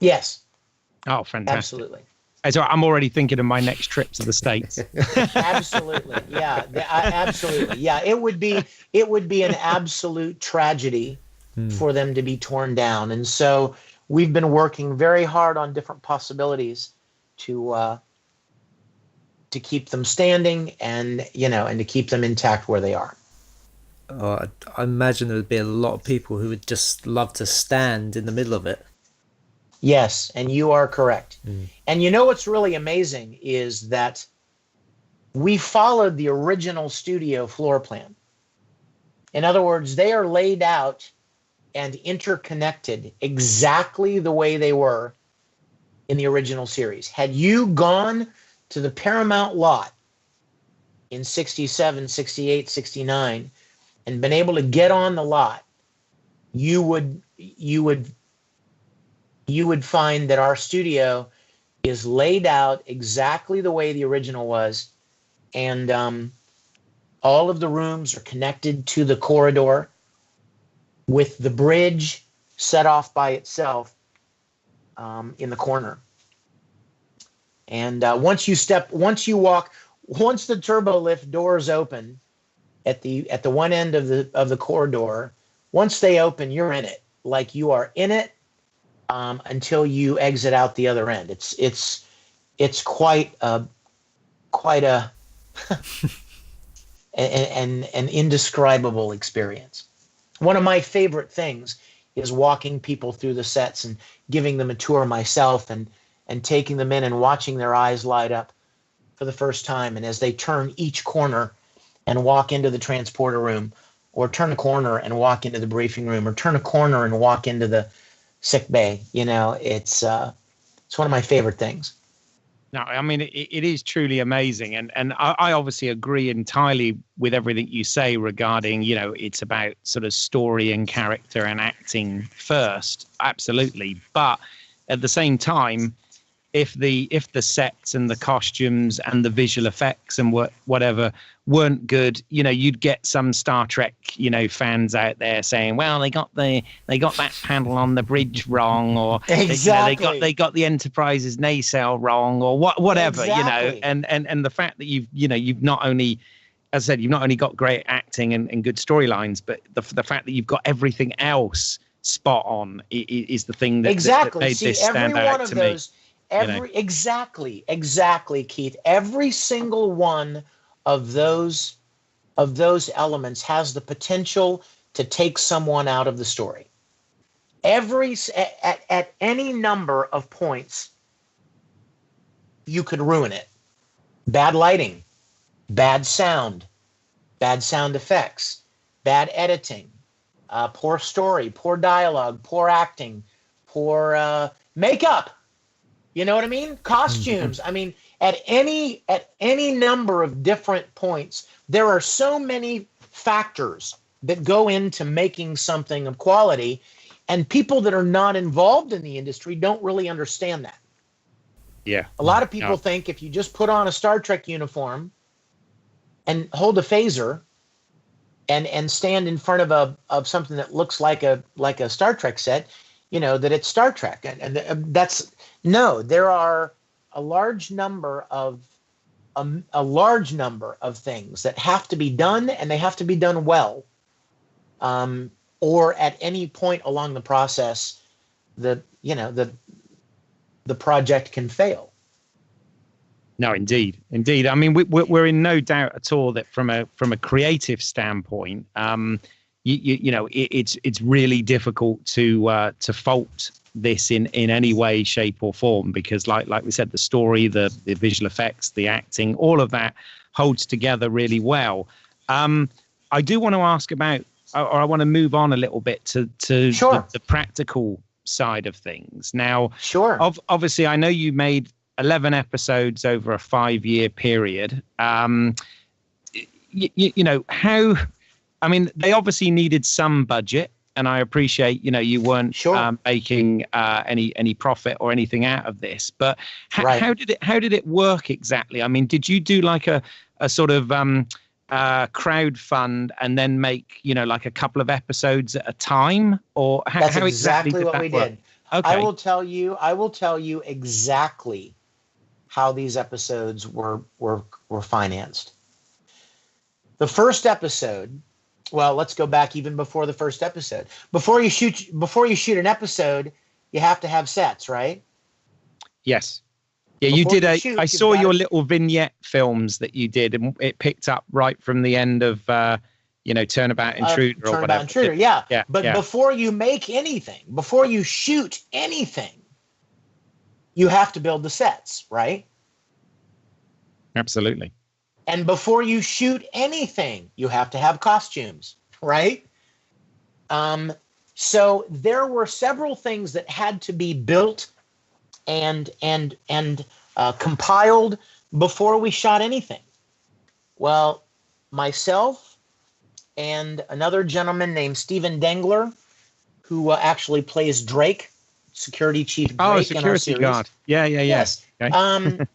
Yes. Oh, fantastic. Absolutely. So I'm already thinking of my next trip to the States. Absolutely. Yeah. Absolutely. Yeah. It would be an absolute tragedy for them to be torn down. And so we've been working very hard on different possibilities to keep them standing, and to keep them intact where they are. I imagine there would be a lot of people who would just love to stand in the middle of it. Yes, and you are correct. And what's really amazing is that we followed the original studio floor plan. In other words, they are laid out and interconnected exactly the way they were in the original series. Had you gone to the Paramount lot in 67, 68, 69 and been able to get on the lot, you would find that our studio is laid out exactly the way the original was, and all of the rooms are connected to the corridor, with the bridge set off by itself in the corner. And once the turbo lift doors open at the one end of the corridor, once they open, you're in it. Like, you are in it until you exit out the other end. It's quite a an indescribable experience. One of my favorite things is walking people through the sets and giving them a tour myself, and taking them in and watching their eyes light up for the first time. And as they turn each corner and walk into the transporter room, or turn a corner and walk into the briefing room, or turn a corner and walk into the sick bay, it's one of my favorite things. No, I mean, it is truly amazing. And I obviously agree entirely with everything you say regarding, it's about sort of story and character and acting first. Absolutely. But at the same time, if the sets and the costumes and the visual effects and whatever weren't good, you'd get some Star Trek, fans out there saying, well, they got that panel on the bridge wrong, or exactly. they got the Enterprise's nacelle wrong, or whatever, exactly. and the fact that you've not only, as I said, you've not only got great acting and good storylines, but the fact that you've got everything else spot on is the thing that, exactly. that made See, this stand out to me. Exactly, Keith. Every single one of those elements has the potential to take someone out of the story. At any number of points, you could ruin it. Bad lighting, bad sound effects, bad editing, poor story, poor dialogue, poor acting, poor makeup. You know what I mean? Costumes. I mean, at any number of different points, there are so many factors that go into making something of quality, and people that are not involved in the industry don't really understand that. Yeah. A lot of people think if you just put on a Star Trek uniform and hold a phaser and stand in front of something that looks like a Star Trek set, that it's Star Trek. And that's no, there are a large number of a large number of things that have to be done, and they have to be done well. Or at any point along the process, the project can fail. No, indeed. I mean, we're in no doubt at all that from a creative standpoint, it's really difficult to fault this in any way, shape, or form, because like we said, the story, the visual effects, the acting, all of that holds together really well. I do want to ask about, or I want to move on a little bit to Sure. the practical side of things. Now, sure. Obviously, I know you made 11 episodes over a 5-year period. How, I mean, they obviously needed some budget, and I appreciate, you weren't Sure. making any profit or anything out of this, but Right. how did it work exactly? I mean, did you do like a sort of crowd fund and then make, like a couple of episodes at a time, or That's how exactly what that we work? did. Okay. I will tell you exactly how these episodes were financed. The first episode, well, let's go back even before the first episode. Before you shoot an episode, you have to have sets, right? Yes. Yeah, Before you did you I shoot, saw you've your gotta- little vignette films that you did, and it picked up right from the end of Turnabout Intruder or Turnabout whatever. Intruder, yeah. Yeah. But yeah. before you make anything, before you shoot anything, you have to build the sets, right? Absolutely. And before you shoot anything, you have to have costumes, right? So there were several things that had to be built and compiled before we shot anything. Well, myself and another gentleman named Stephen Dengler, who actually plays Drake, security chief Drake in our security series. guard. Yeah. Yes. Okay.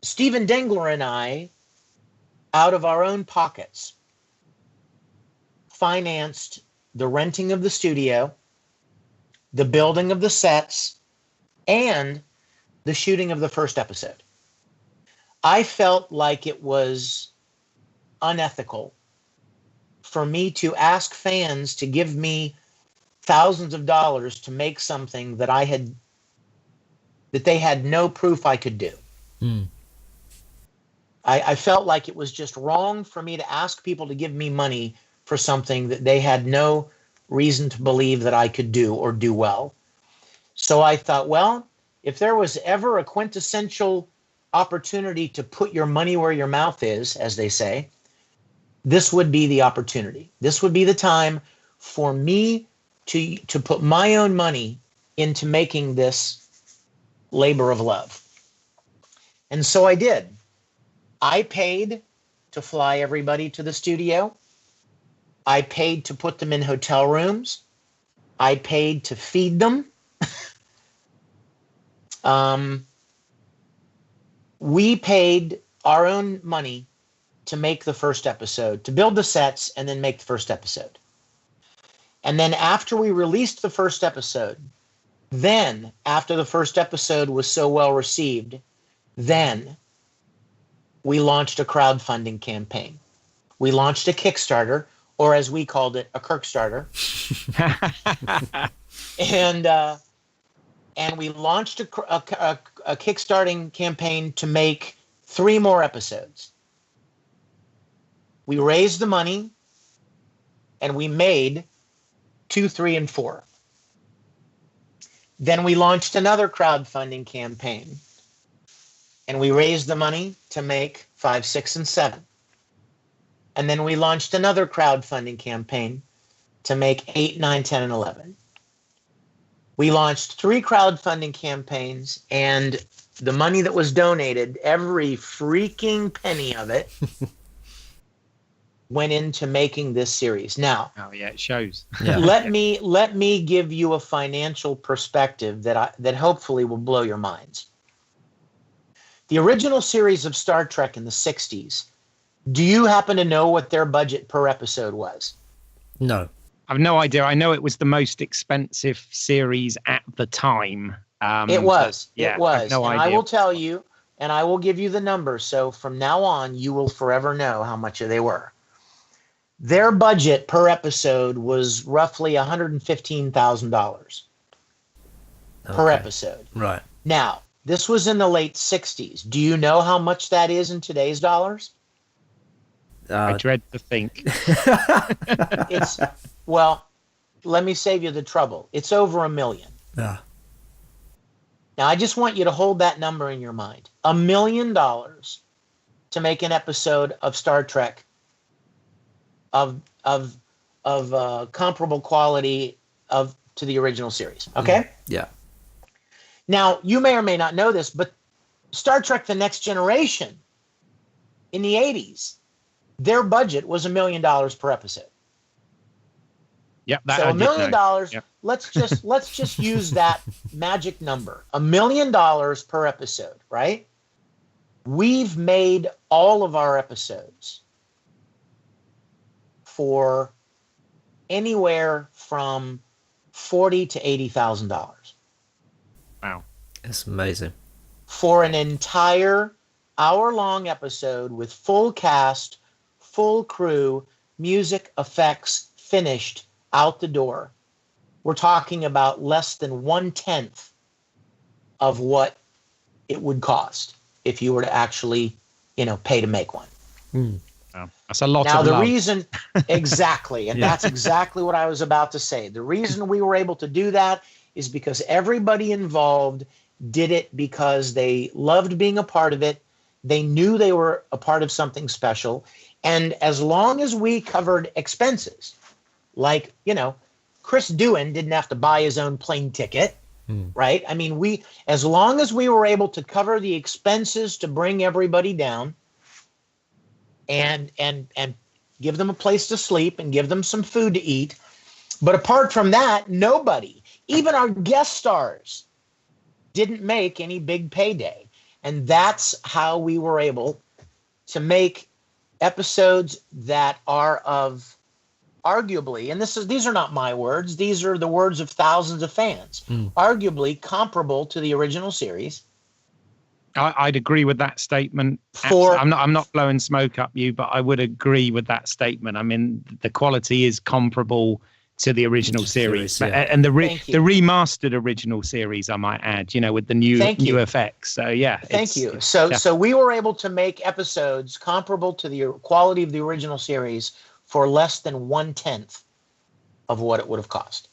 Stephen Dengler and I, out of our own pockets, financed the renting of the studio, the building of the sets, and the shooting of the first episode. I felt like it was unethical for me to ask fans to give me thousands of dollars to make something that they had no proof I could do. I felt like it was just wrong for me to ask people to give me money for something that they had no reason to believe that I could do or do well. So I thought, well, if there was ever a quintessential opportunity to put your money where your mouth is, as they say, this would be the opportunity. This would be the time for me to put my own money into making this labor of love. And so I did. I paid to fly everybody to the studio. I paid to put them in hotel rooms. I paid to feed them. We paid our own money to make the first episode, to build the sets and then make the first episode. And then after we released the first episode, then after the first episode was so well received, then we launched a crowdfunding campaign. We launched a Kickstarter, or as we called it, a Kirkstarter. And we launched a kickstarting campaign to make 3 more episodes. We raised the money, and we made 2, 3, and 4. Then we launched another crowdfunding campaign, and we raised the money to make 5, 6, and 7. And then we launched another crowdfunding campaign to make 8, 9, 10, and 11. We launched 3 crowdfunding campaigns, and the money that was donated, every freaking penny of it, went into making this series. Now, Oh yeah, it shows. Yeah. let me give you a financial perspective that hopefully will blow your minds. The original series of Star Trek in the 60s, do you happen to know what their budget per episode was? No. I've no idea. I know it was the most expensive series at the time. It was. Yeah, It was. I've no and idea. I will tell you, and I will give you the numbers. So from now on, you will forever know how much they were. Their budget per episode was roughly $115,000 per episode. Right. Now, this was in the late 60s. Do you know how much that is in today's dollars? I dread to think. Well, let me save you the trouble. It's over $1 million. Yeah. Now, I just want you to hold that number in your mind. $1 million to make an episode of Star Trek of comparable quality to the original series. Okay? Yeah. Now, you may or may not know this, but Star Trek The Next Generation in the 80s, their budget was $1 million per episode. Yep, that so I $1 million. Yep. Let's just use that magic number. $1 million per episode, right? We've made all of our episodes for anywhere from $40,000 to $80,000. Wow, that's amazing. For an entire hour-long episode with full cast, full crew, music, effects, finished, out the door. We're talking about less than 1/10 of what it would cost if you were to actually, pay to make one. Wow. That's a lot now, of the love. reason, exactly, and that's exactly what I was about to say. The reason we were able to do that is because everybody involved did it because they loved being a part of it. They knew they were a part of something special. And as long as we covered expenses, like, Chris Doohan didn't have to buy his own plane ticket, right? I mean, as long as we were able to cover the expenses to bring everybody down and give them a place to sleep and give them some food to eat. But apart from that, nobody, even our guest stars, didn't make any big payday. And that's how we were able to make episodes that are of arguably, and these are not my words, these are the words of thousands of fans, arguably comparable to the original series. I'd agree with that statement. I'm not blowing smoke up you, but I would agree with that statement. I mean, the quality is comparable to the original series, and the remastered original series, I might add, with the new effects. So yeah, thank you. So we were able to make episodes comparable to the quality of the original series for less than 1/10 of what it would have cost.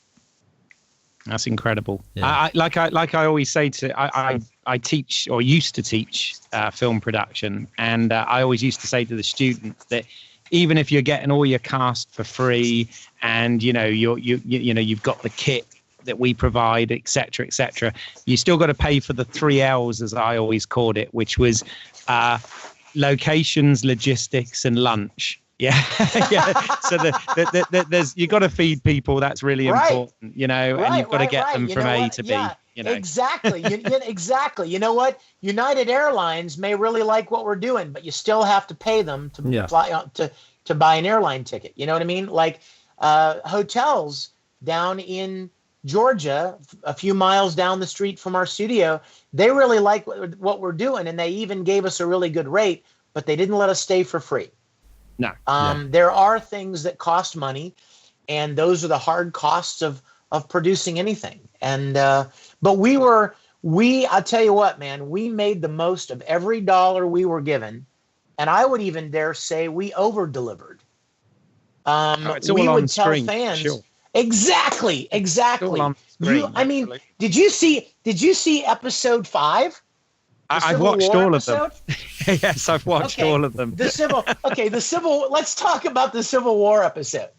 That's incredible. Yeah. I always say I teach, or used to teach, film production, and I always used to say to the students that even if you're getting all your cast for free, and you've got the kit that we provide, etc., you still got to pay for the 3 L's, as I always called it, which was locations, logistics, and lunch. Yeah. So there's, you got to feed people. That's really important, and you've got to get them from A to B. Exactly. Exactly. You know what? United Airlines may really like what we're doing, but you still have to pay them to fly to buy an airline ticket. You know what I mean? Like hotels down in Georgia, a few miles down the street from our studio, they really like what we're doing, and they even gave us a really good rate, but they didn't let us stay for free. No. There are things that cost money, and those are the hard costs of producing anything. And but I'll tell you what, man, we made the most of every dollar we were given, and I would even dare say we over-delivered. We would tell fans, sure. Exactly. I mean, did you see episode 5? I've watched all of them. Yes, I've watched all of them. Let's talk about the Civil War episode.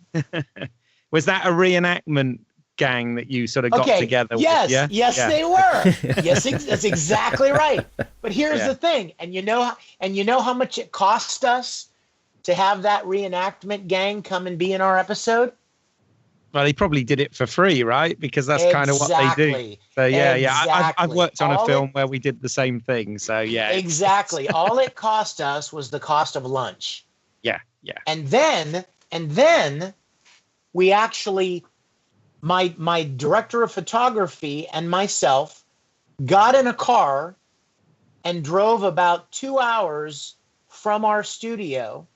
Was that a reenactment gang that you sort of got together with? Yes, they were. Yes, that's exactly right. But here's the thing, and you know how much it cost us to have that reenactment gang come and be in our episode? Well, he probably did it for free, right? Because that's kind of what they do. So I've worked on a film where we did the same thing. So yeah, exactly. All it cost us was the cost of lunch. Yeah. And then we actually, my director of photography and myself got in a car and drove about 2 hours from our studio.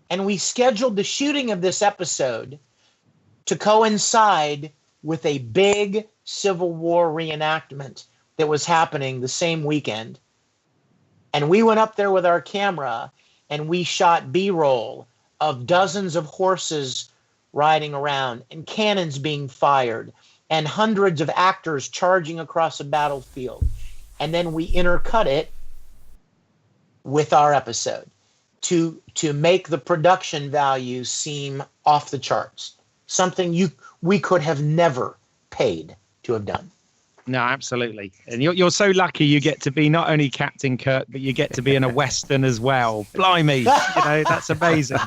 And we scheduled the shooting of this episode to coincide with a big Civil War reenactment that was happening the same weekend. And we went up there with our camera and we shot B-roll of dozens of horses riding around and cannons being fired and hundreds of actors charging across a battlefield. And then we intercut it with our episode to make the production value seem off the charts. Something we could have never paid to have done. No, absolutely. And you're so lucky you get to be not only Captain Kirk, but you get to be in a Western as well. Blimey, that's amazing.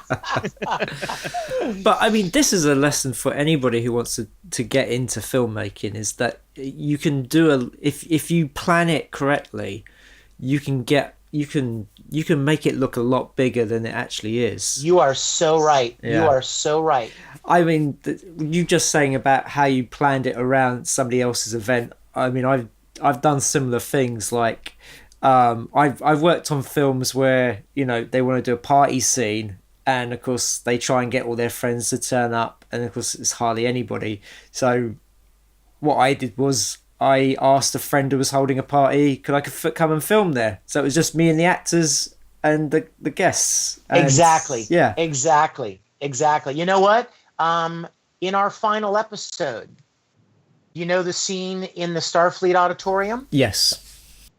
But I mean, this is a lesson for anybody who wants to get into filmmaking, is that you can do if you plan it correctly, you can make it look a lot bigger than it actually is. You are so right. Yeah. You are so right. I mean, you just saying about how you planned it around somebody else's event. I mean, I've done similar things. Like, I've worked on films where they want to do a party scene, and of course they try and get all their friends to turn up, and of course it's hardly anybody. So what I did was I asked a friend who was holding a party, could I come and film there? So it was just me and the actors and the guests. And exactly. Yeah. Exactly. You know what? In our final episode, the scene in the Starfleet Auditorium? Yes.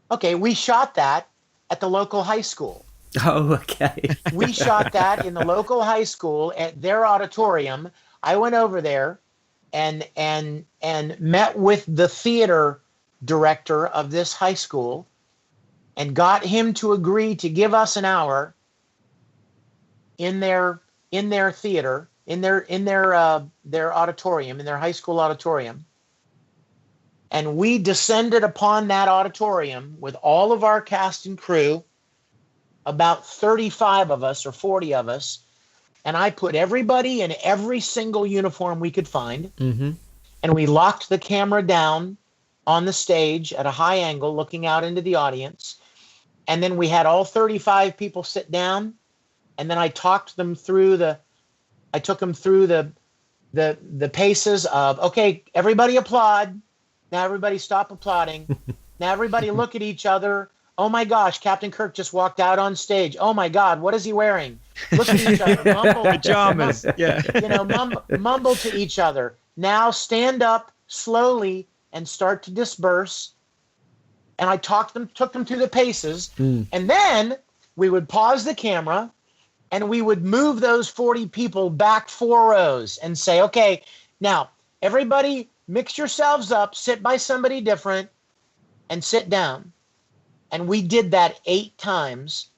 Okay, we shot that at the local high school. Oh, okay. We shot that in the local high school at their auditorium. I went over there and met with the theater director of this high school and got him to agree to give us an hour in their theater, in their auditorium, in their high school auditorium. And we descended upon that auditorium with all of our cast and crew, about 35 of us or 40 of us. And I put everybody in every single uniform we could find. Mm-hmm. And we locked the camera down on the stage at a high angle, looking out into the audience. And then we had all 35 people sit down. And then I took them through the paces of, okay, everybody applaud. Now everybody stop applauding. Now everybody look at each other. Oh my gosh, Captain Kirk just walked out on stage. Oh my God, what is he wearing? Look at each other. Mumble, pajamas. Yeah. Mumble to each other. Now stand up slowly and start to disperse. And I took them through the paces. And then we would pause the camera and we would move those 40 people back 4 rows and say, okay, now everybody mix yourselves up, sit by somebody different, and sit down. And we did that 8 times.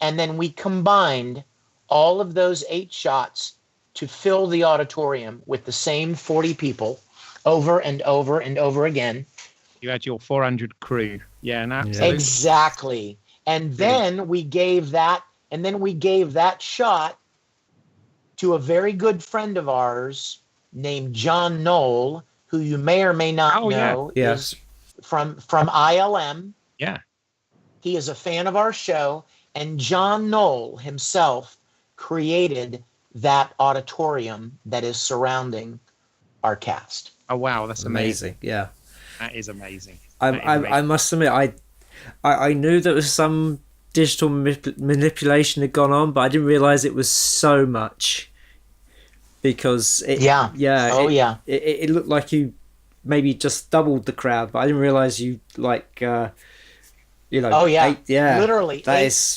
And then we combined all of those 8 shots to fill the auditorium with the same 40 people over and over and over again. You had your 400 crew. Yeah, absolutely. Exactly. And then we gave that shot to a very good friend of ours named John Knoll, who you may or may not know is from ILM. Yeah. He is a fan of our show, and John Knoll himself created that auditorium that is surrounding our cast. Oh, wow. That's amazing. Yeah. That is amazing. I must admit, I knew there was some digital manipulation had gone on, but I didn't realize it was so much, because it looked like you maybe just doubled the crowd, but I didn't realize you literally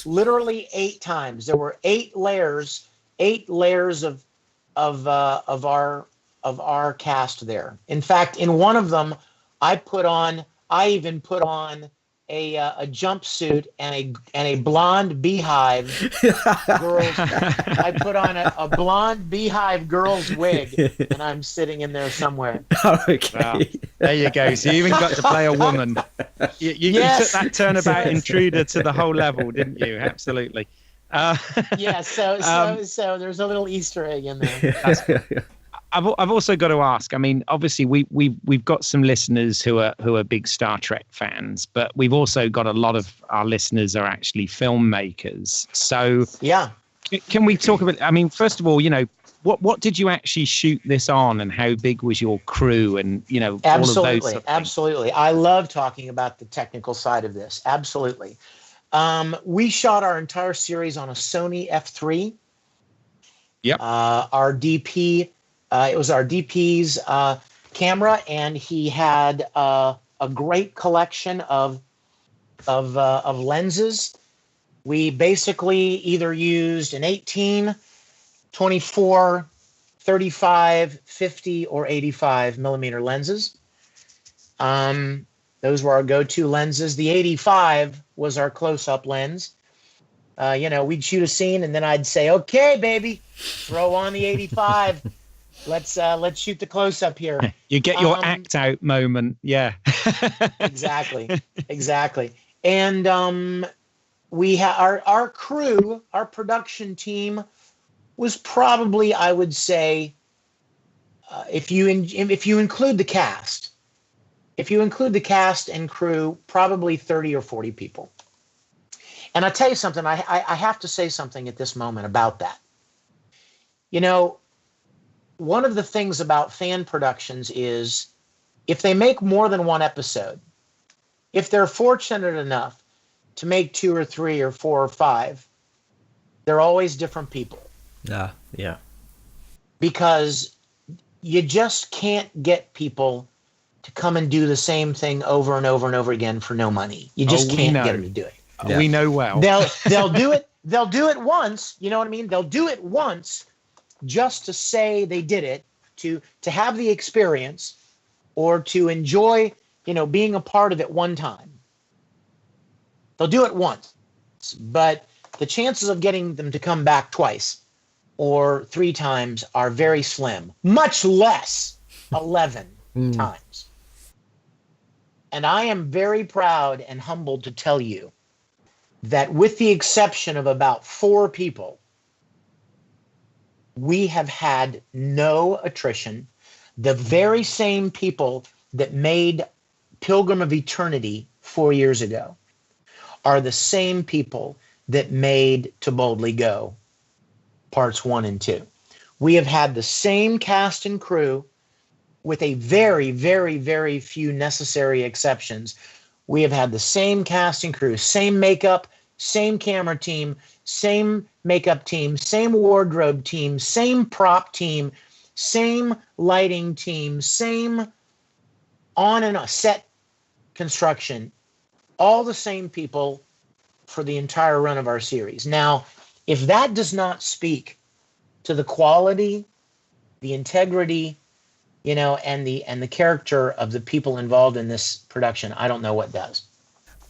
literally 8 times. There were 8 layers of our cast there. In fact, in one of them, I even put on a jumpsuit and a blonde beehive girls. I put on a blonde beehive girl's wig, and I'm sitting in there somewhere. Okay. Wow. There you go. So you even got to play a woman. You took that turnabout intruder to the whole level, didn't you? Absolutely. So there's a little Easter egg in there. I've also got to ask. I mean, obviously we've got some listeners who are big Star Trek fans, but we've also got a lot of our listeners are actually filmmakers. So Yeah. can we talk about? I mean, first of all, what did you actually shoot this on, and how big was your crew, and all of those sort of Absolutely. I love talking about the technical side of this. Absolutely. We shot our entire series on a Sony F3. Yep. Our DP, it was our DP's camera, and he had a great collection of lenses. We basically either used an 18, 24, 35, 50, or 85 millimeter lenses. Those were our go-to lenses. The 85 was our close-up lens. We'd shoot a scene, and then I'd say, "Okay, baby, throw on the 85. Let's shoot the close-up here." You get your act out moment, yeah. Exactly. And we had our crew, our production team was probably, I would say, if you include the cast. If you include the cast and crew, probably 30 or 40 people. And I'll tell you something, I have to say something at this moment about that. One of the things about fan productions is if they make more than one episode, if they're fortunate enough to make 2 or 3 or 4 or 5, they're always different people. Yeah. Because you just can't get people to come and do the same thing over and over and over again for no money. You just can't get them to do it. Yeah. We know well. They'll do it. They'll do it once. You know what I mean? They'll do it once just to say they did it, to have the experience, or to enjoy, being a part of it one time. They'll do it once, but the chances of getting them to come back twice or 3 times are very slim, much less 11 times. And I am very proud and humbled to tell you that with the exception of about 4 people, we have had no attrition. The very same people that made Pilgrim of Eternity 4 years ago are the same people that made To Boldly Go parts 1 and 2. We have had the same cast and crew with a very, very, very few necessary exceptions. We have had the same cast and crew, same makeup, same camera team, same makeup team, same wardrobe team, same prop team, same lighting team, same on and off set construction, all the same people for the entire run of our series. Now, if that does not speak to the quality, the integrity, and the character of the people involved in this production, I don't know what does.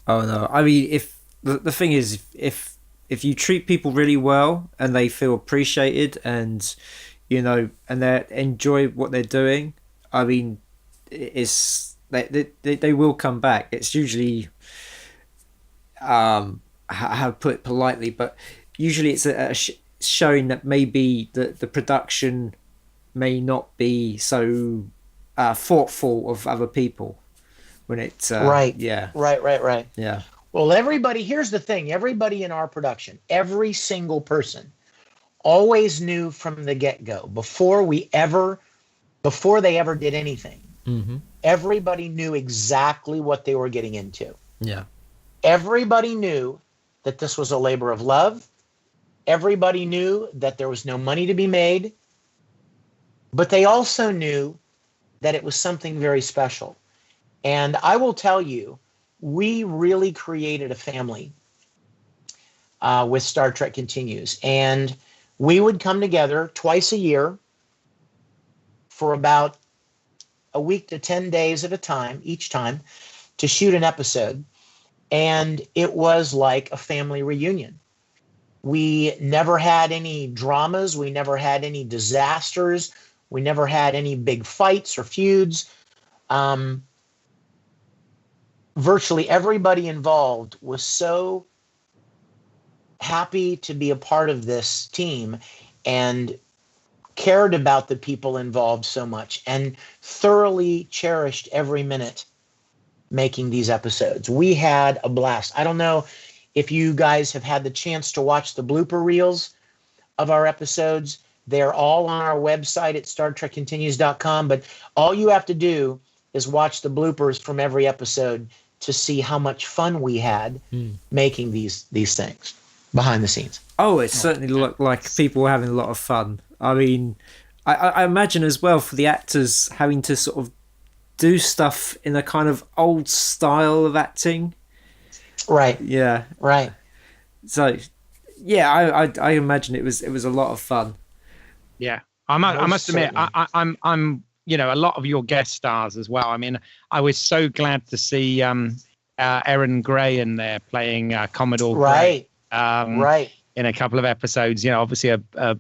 Oh no, I mean, if the thing is, if you treat people really well and they feel appreciated and and they enjoy what they're doing, I mean, it's they will come back. It's usually how to put it politely, but usually it's showing that maybe the production may not be so thoughtful of other people when it's right. Yeah. Right. Yeah. Well, here's the thing. Everybody in our production, every single person always knew from the get-go before they ever did anything. Mm-hmm. Everybody knew exactly what they were getting into. Yeah. Everybody knew that this was a labor of love. Everybody knew that there was no money to be made. But they also knew that it was something very special. And I will tell you, we really created a family with Star Trek Continues. And we would come together twice a year for about a week to 10 days at a time, each time, to shoot an episode. And it was like a family reunion. We never had any dramas. We never had any disasters. We never had any big fights or feuds. Virtually everybody involved was so happy to be a part of this team and cared about the people involved so much, and thoroughly cherished every minute making these episodes. We had a blast. I don't know if you guys have had the chance to watch the blooper reels of our episodes. They're all on our website at StarTrekContinues.com, but all you have to do is watch the bloopers from every episode to see how much fun we had making these things behind the scenes. Oh, it certainly looked like people were having a lot of fun. I mean, I imagine as well for the actors having to sort of do stuff in a kind of old style of acting. Right. Yeah. Right. So, yeah, I imagine it was a lot of fun. Yeah, I must admit, I'm a lot of your guest stars as well. I mean, I was so glad to see Erin Gray in there playing Commodore Gray. Right. In a couple of episodes, obviously a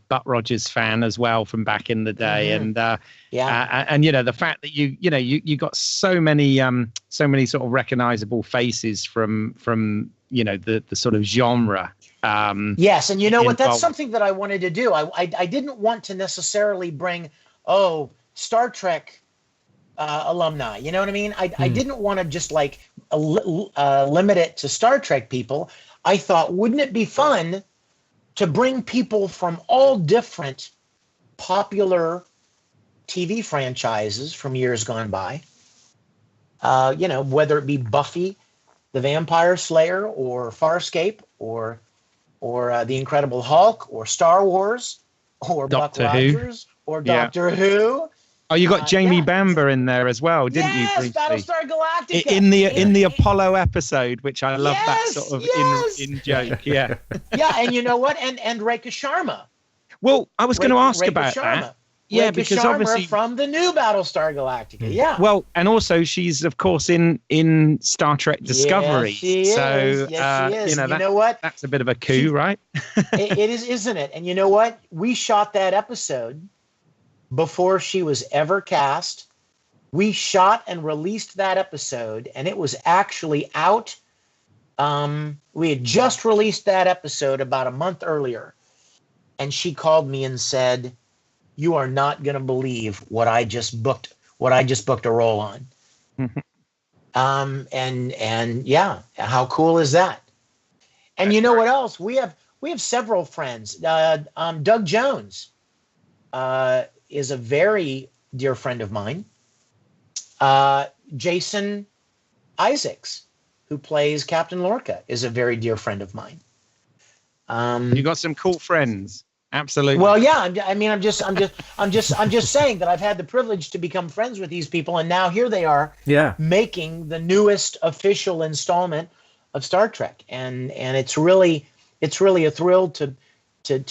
Buck Rogers fan as well from back in the day, and the fact that you got so many sort of recognizable faces from the sort of genre. Yes, and you know what? That's something that I wanted to do. I didn't want to necessarily bring Star Trek alumni. You know what I mean? I didn't want to just like limit it to Star Trek people. I thought, wouldn't it be fun to bring people from all different popular TV franchises from years gone by? Whether it be Buffy the Vampire Slayer, or Farscape, or The Incredible Hulk, or Star Wars, or Doctor Buck Rogers, or Doctor Who. Oh, you got Jamie Bamber in there as well, didn't you? Yes, Battlestar Galactica. In the Apollo episode, which I love that sort of in joke. Yeah. Yeah, and you know what? And Rekha Sharma. Well, I was going to ask about that. Yeah, because Sharma obviously from the new Battlestar Galactica. Yeah. Well, and also she's of course in Star Trek Discovery. Yes, she is. So Yes, she is. you know what? That's a bit of a coup, right? It is, isn't it? And you know what? We shot that episode before she was ever cast. We shot and released that episode, and it was actually out. We had just released that episode about a month earlier, and she called me and said, "You are not going to believe what I just booked a role on." And yeah, how cool is that? And you know what else? We have several friends. Doug Jones is a very dear friend of mine. Jason Isaacs, who plays Captain Lorca, is a very dear friend of mine. You got some cool friends. Absolutely. Well, yeah. I'm just saying that I've had the privilege to become friends with these people, and now here they are, making the newest official installment of Star Trek, and it's really a thrill to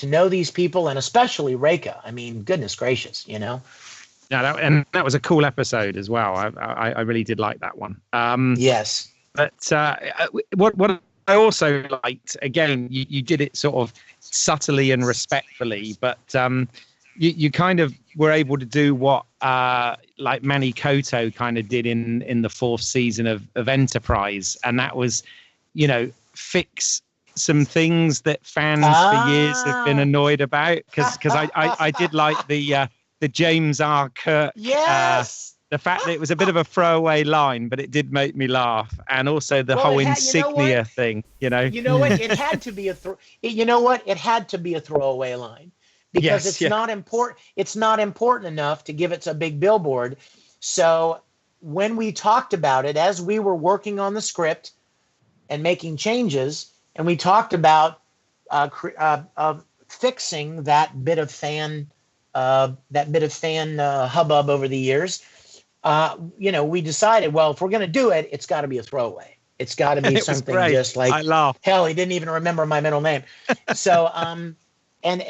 know these people, and especially Rekha. I mean, goodness gracious, No, that was a cool episode as well. I really did like that one. Yes. But what I also liked, again, you did it sort of subtly and respectfully, but you kind of were able to do what like Manny Koto kind of did in the fourth season of Enterprise, and that was, fix some things that fans for years have been annoyed about, because I did like the James R. Kirk. Yes. The fact that it was a bit of a throwaway line, but it did make me laugh, and also the whole insignia thing. You know what? It had to be It had to be a throwaway line, because it's not important. It's not important enough to give it a big billboard. So when we talked about it, as we were working on the script and making changes, and we talked about fixing that bit of fan hubbub over the years. We decided, well, if we're going to do it, it's got to be a throwaway. It's got to be something just like, I laughed. Hell, he didn't even remember my middle name. So,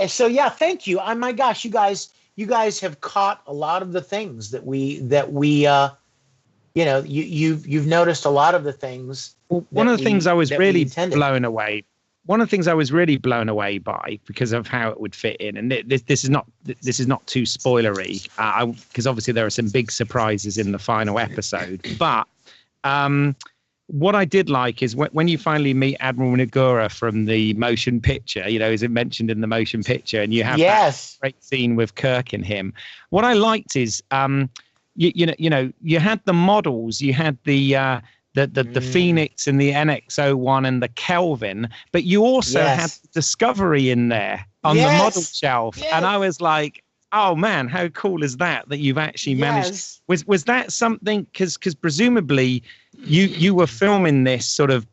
so yeah, thank you. Oh my gosh, you guys have caught a lot of the things that we you've noticed a lot of the things. Well, one of the things I was really blown away. One of the things I was really blown away by, because of how it would fit in, and this is not too spoilery, because obviously there are some big surprises in the final episode. But what I did like is when you finally meet Admiral Nagura from the motion picture, is it mentioned in the motion picture, and you have that great scene with Kirk and him. What I liked is, you had the models, you had the Phoenix and the NX-01 and the Kelvin, but you also had Discovery in there on the model shelf, and I was like, oh man, how cool is that you've actually managed? Was that something, because presumably you were filming this sort of,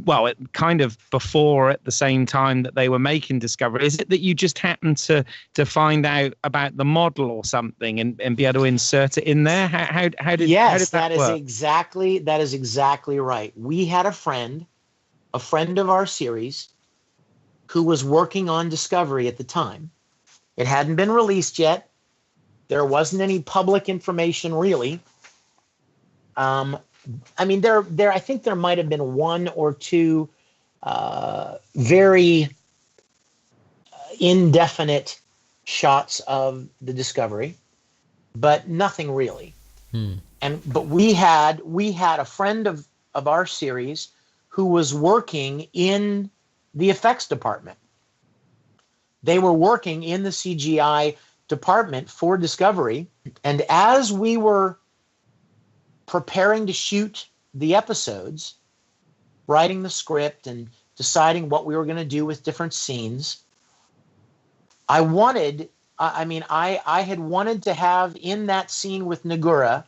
well, kind of before, at the same time that they were making Discovery? Is it that you just happened to find out about the model or something and be able to insert it in there? How did that work? That is exactly right. We had a friend of our series, who was working on Discovery at the time. It hadn't been released yet. There wasn't any public information really. I think there might have been one or two very indefinite shots of the Discovery, but nothing really. But we had a friend of our series who was working in the effects department. They were working in the CGI department for Discovery, and as we were preparing to shoot the episodes, writing the script and deciding what we were going to do with different scenes, I had wanted to have in that scene with Nagura,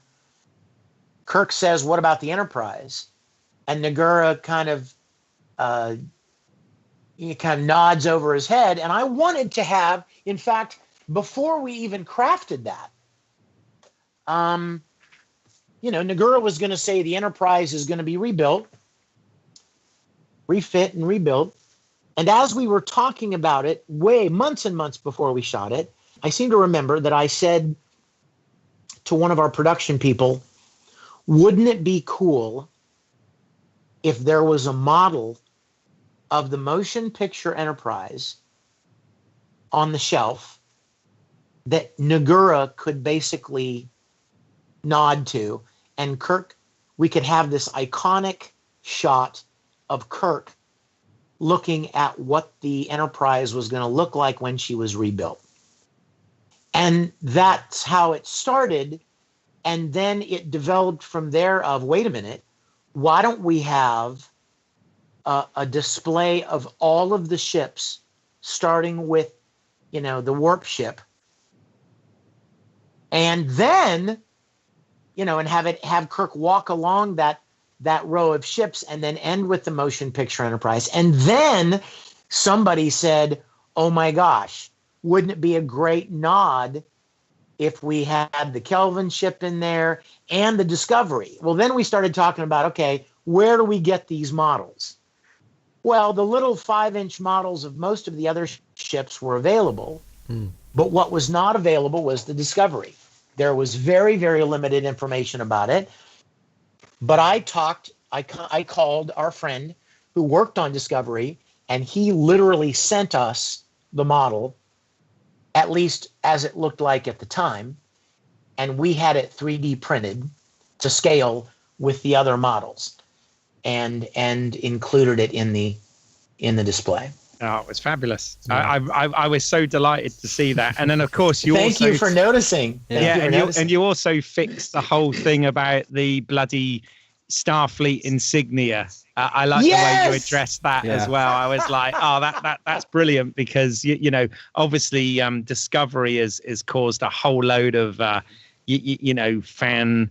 Kirk says, "What about the Enterprise?" And Nagura kind of nods over his head. And I wanted to have, in fact, before we even crafted that, Nagura was going to say the Enterprise is going to be rebuilt, refit and rebuilt. And as we were talking about it, months and months before we shot it, I seem to remember that I said to one of our production people, wouldn't it be cool if there was a model of the motion picture Enterprise on the shelf that Nagura could basically nod to, and Kirk, we could have this iconic shot of Kirk looking at what the Enterprise was going to look like when she was rebuilt. And that's how it started. And then it developed from there of, wait a minute, why don't we have a display of all of the ships, starting with, the warp ship, and then, and have Kirk walk along that row of ships, and then end with the motion picture Enterprise. And then somebody said, oh my gosh, wouldn't it be a great nod if we had the Kelvin ship in there and the Discovery? Well, then we started talking about, okay, where do we get these models? Well, the little 5-inch models of most of the other ships were available, but what was not available was the Discovery. There was very, very limited information about it. But I called our friend who worked on Discovery, and he literally sent us the model, at least as it looked like at the time, and we had it 3D printed to scale with the other models, and included it in the display. Oh, it was fabulous. Yeah. I was so delighted to see that. And then, of course, Thank you for noticing. And you also fixed the whole thing about the bloody Starfleet insignia. I like the way you addressed that as well. I was like, oh, that's brilliant, because obviously Discovery has caused a whole load of fan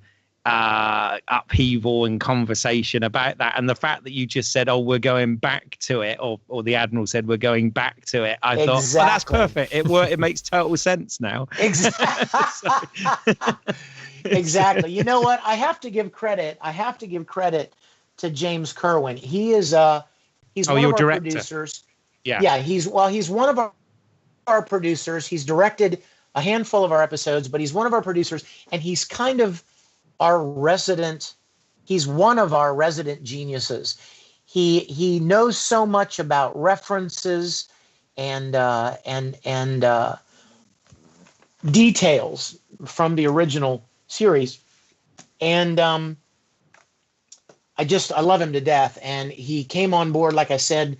upheaval and conversation about that, and the fact that you just said, oh, we're going back to it, or the Admiral said we're going back to it, I thought, oh, that's perfect. It makes total sense now. Exactly. You know what? I have to give credit to James Kerwin. He's one of our director. Producers. Yeah. He's one of our producers. He's directed a handful of our episodes, but he's one of our producers, and he's kind of he's one of our resident geniuses. He knows so much about references and details from the original series. And I love him to death. And he came on board, like I said,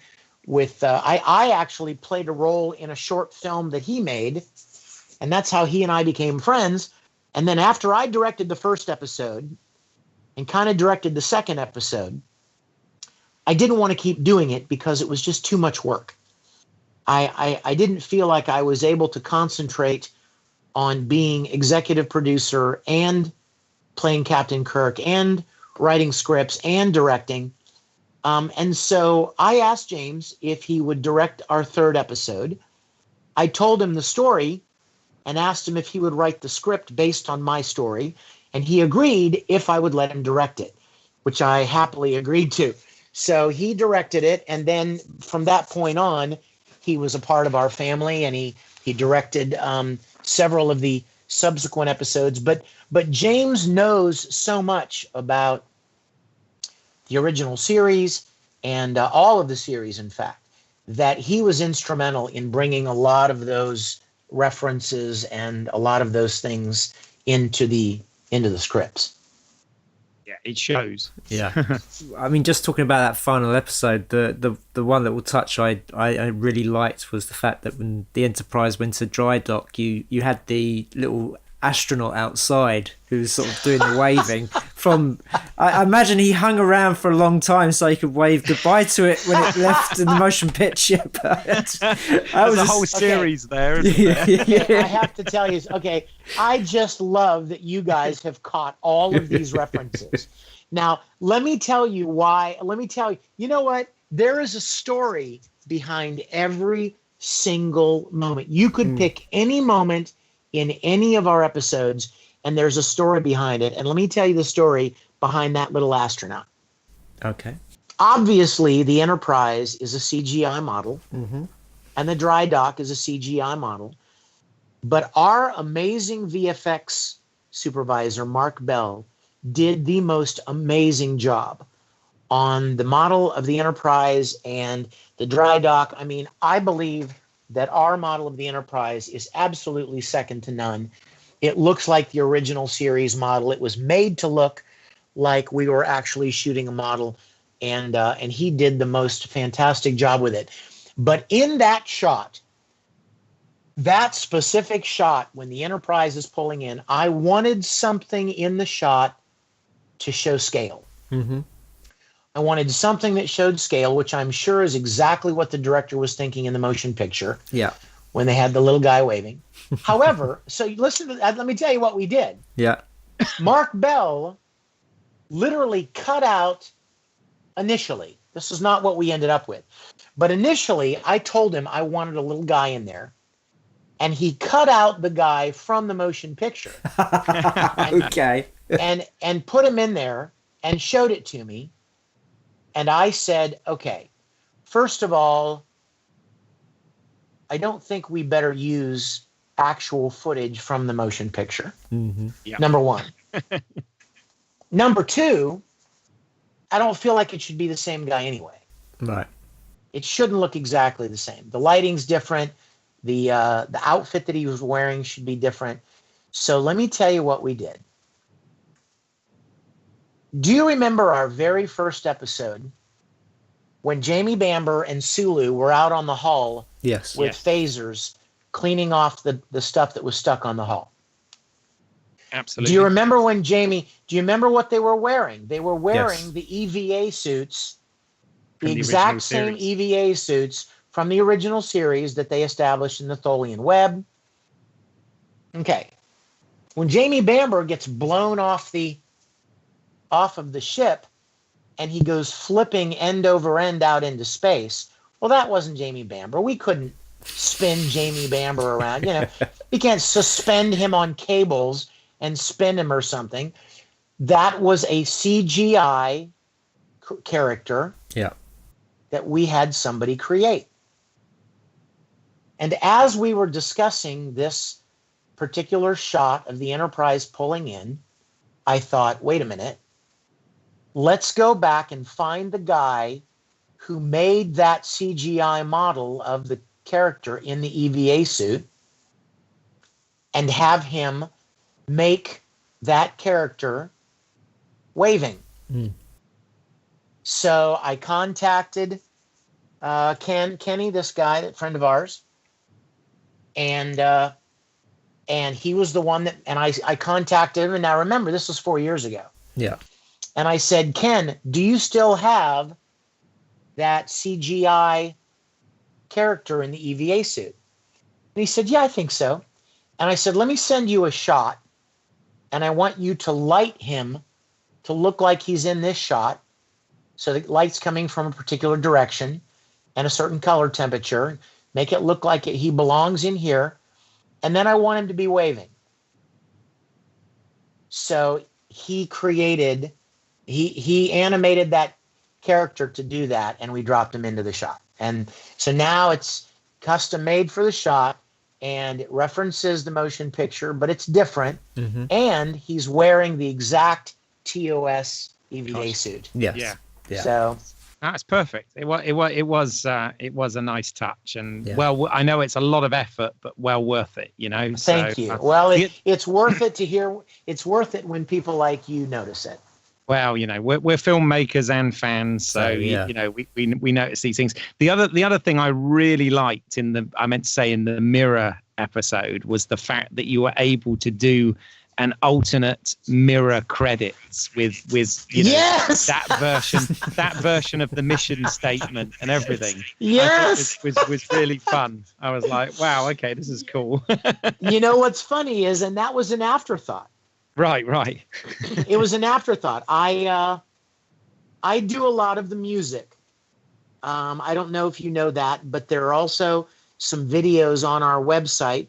with I actually played a role in a short film that he made, and that's how he and I became friends. And then after I directed the first episode and kind of directed the second episode, I didn't want to keep doing it because it was just too much work. I didn't feel like I was able to concentrate on being executive producer and playing Captain Kirk and writing scripts and directing. And so I asked James if he would direct our third episode. I told him the story and asked him if he would write the script based on my story. And he agreed if I would let him direct it, which I happily agreed to. So he directed it. And then from that point on, he was a part of our family, and he directed several of the subsequent episodes. But James knows so much about the original series and all of the series, in fact, that he was instrumental in bringing a lot of those references and a lot of those things into the scripts. Yeah, it shows. Yeah. I mean, just talking about that final episode, the one that will touch I really liked was the fact that when the Enterprise went to dry dock, you had the little astronaut outside who was sort of doing the waving from. I imagine he hung around for a long time so he could wave goodbye to it when it left in the motion picture. There's a whole series there, isn't there? Yeah. I have to tell you, okay, I just love that you guys have caught all of these references. Now, let me tell you why. You know what? There is a story behind every single moment. You could pick any moment in any of our episodes, and there's a story behind it. And let me tell you the story behind that little astronaut. Okay. Obviously, the Enterprise is a CGI model, and the dry dock is a CGI model. But our amazing VFX supervisor, Mark Bell, did the most amazing job on the model of the Enterprise and the dry dock. I mean, I believe that our model of the Enterprise is absolutely second to none. It looks like the original series model. It was made to look like we were actually shooting a model, and he did the most fantastic job with it. But in that shot, that specific shot when the Enterprise is pulling in, I wanted something in the shot to show scale. I wanted something that showed scale, which I'm sure is exactly what the director was thinking in the motion picture. Yeah. When they had the little guy waving. However, so listen to that. Let me tell you what we did. Yeah. Mark Bell literally cut out initially. This is not what we ended up with. But initially, I told him I wanted a little guy in there. And he cut out the guy from the motion picture. Okay. and put him in there and showed it to me. And I said, okay, first of all, I don't think we better use actual footage from the motion picture. Yeah. Number one. Number two, I don't feel like it should be the same guy anyway. Right. It shouldn't look exactly the same. The lighting's different. The outfit that he was wearing should be different. So let me tell you what we did. Do you remember our very first episode when Jamie Bamber and Sulu were out on the hull with phasers cleaning off the stuff that was stuck on the hull? Absolutely. Do you remember what they were wearing? They were wearing the EVA suits, the exact same EVA suits from the original series that they established in the Tholian web. Okay. When Jamie Bamber gets blown off of the ship and he goes flipping end over end out into space, well, that wasn't Jamie Bamber. We couldn't spin Jamie Bamber around. We can't suspend him on cables and spin him or something. That was a CGI character that we had somebody create. And as we were discussing this particular shot of the Enterprise pulling in, I thought, wait a minute, let's go back and find the guy who made that CGI model of the character in the EVA suit and have him make that character waving. So I contacted Kenny, this guy, that friend of ours, and he was the one that, and I contacted him. And now remember, this was 4 years ago. Yeah. And I said, Ken, do you still have that CGI character in the EVA suit? And he said, yeah, I think so. And I said, let me send you a shot, and I want you to light him to look like he's in this shot. So the light's coming from a particular direction and a certain color temperature. Make it look like he belongs in here. And then I want him to be waving. So he animated that character to do that, and we dropped him into the shot. And so now it's custom made for the shot, and it references the motion picture, but it's different. Mm-hmm. And he's wearing the exact TOS EVA suit. Yes. Yeah. So that's perfect. It was a nice touch, and well, I know it's a lot of effort, but well worth it. Thank you. Well, it's worth it to hear. It's worth it when people like you notice it. Well, we're filmmakers and fans, so we notice these things. The other thing I really liked in the mirror episode was the fact that you were able to do an alternate mirror credits with yes! that version of the mission statement and everything. Yes, was really fun. I was like, wow, okay, this is cool. What's funny is, and that was an afterthought. Right. It was an afterthought. I do a lot of the music. I don't know if you know that, but there are also some videos on our website.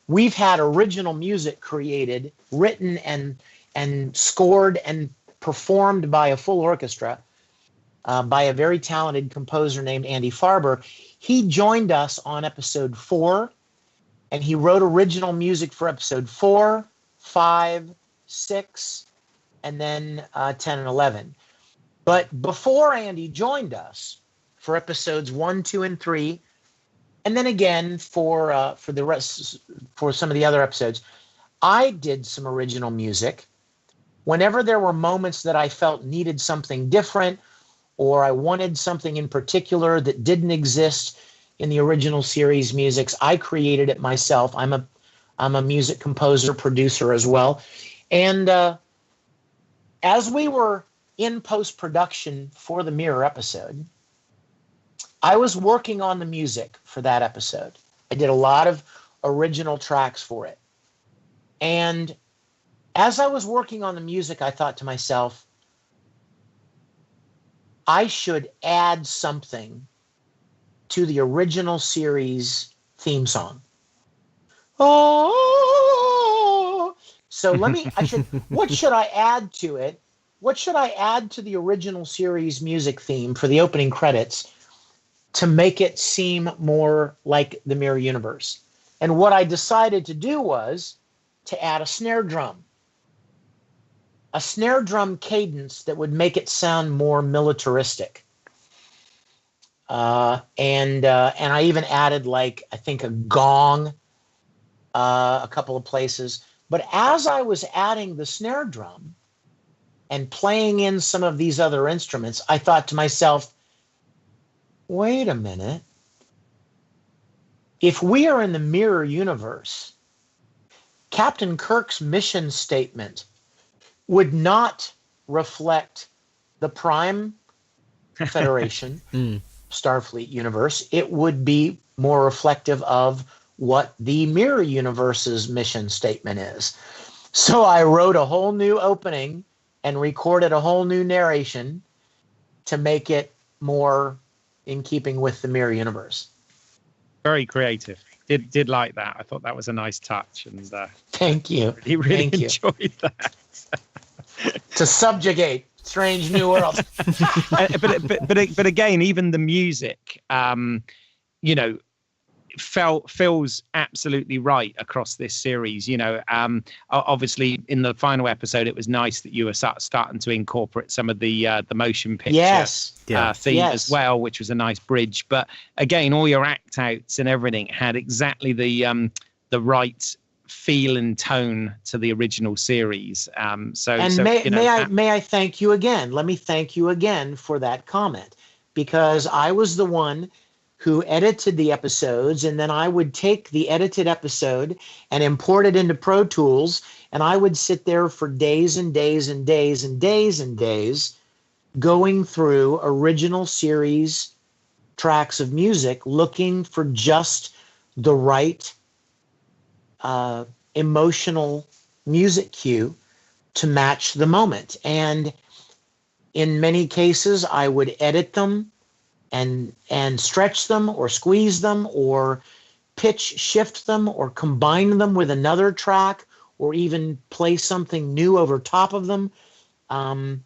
We've had original music created, written and scored and performed by a full orchestra by a very talented composer named Andy Farber. He joined us on episode 4, and he wrote original music for episode 4, 5, 6, and then 10 and 11. But before Andy joined us for episodes 1, 2, and 3, and then again for the rest, for some of the other episodes, I did some original music. Whenever there were moments that I felt needed something different, or I wanted something in particular that didn't exist in the original series musics, I created it myself. I'm a music composer, producer as well. And as we were in post-production for the Mirror episode, I was working on the music for that episode. I did a lot of original tracks for it. And as I was working on the music, I thought to myself, I should add something to the original series theme song. Oh, so what should I add to it? What should I add to the original series music theme for the opening credits to make it seem more like the Mirror Universe? And what I decided to do was to add a snare drum cadence that would make it sound more militaristic. And I even added, like, I think a gong a couple of places. But as I was adding the snare drum and playing in some of these other instruments, I thought to myself, wait a minute. If we are in the Mirror Universe, Captain Kirk's mission statement would not reflect the Prime Federation Starfleet universe. It would be more reflective of what the Mirror Universe's mission statement is. So I wrote a whole new opening and recorded a whole new narration to make it more in keeping with the Mirror Universe. Very creative. Did like that. I thought that was a nice touch, and thank you. Really enjoyed that. To subjugate strange new worlds. but again, even the music, feels absolutely right across this series. Obviously in the final episode, it was nice that you were starting to incorporate some of the motion picture theme as well, which was a nice bridge. But again, all your act outs and everything had exactly the right feel and tone to the original series. May I thank you again? Let me thank you again for that comment, because I was the one who edited the episodes, and then I would take the edited episode and import it into Pro Tools, and I would sit there for days and days and days and days and days going through original series tracks of music, looking for just the right emotional music cue to match the moment. And in many cases, I would edit them and stretch them or squeeze them or pitch shift them or combine them with another track or even play something new over top of them, and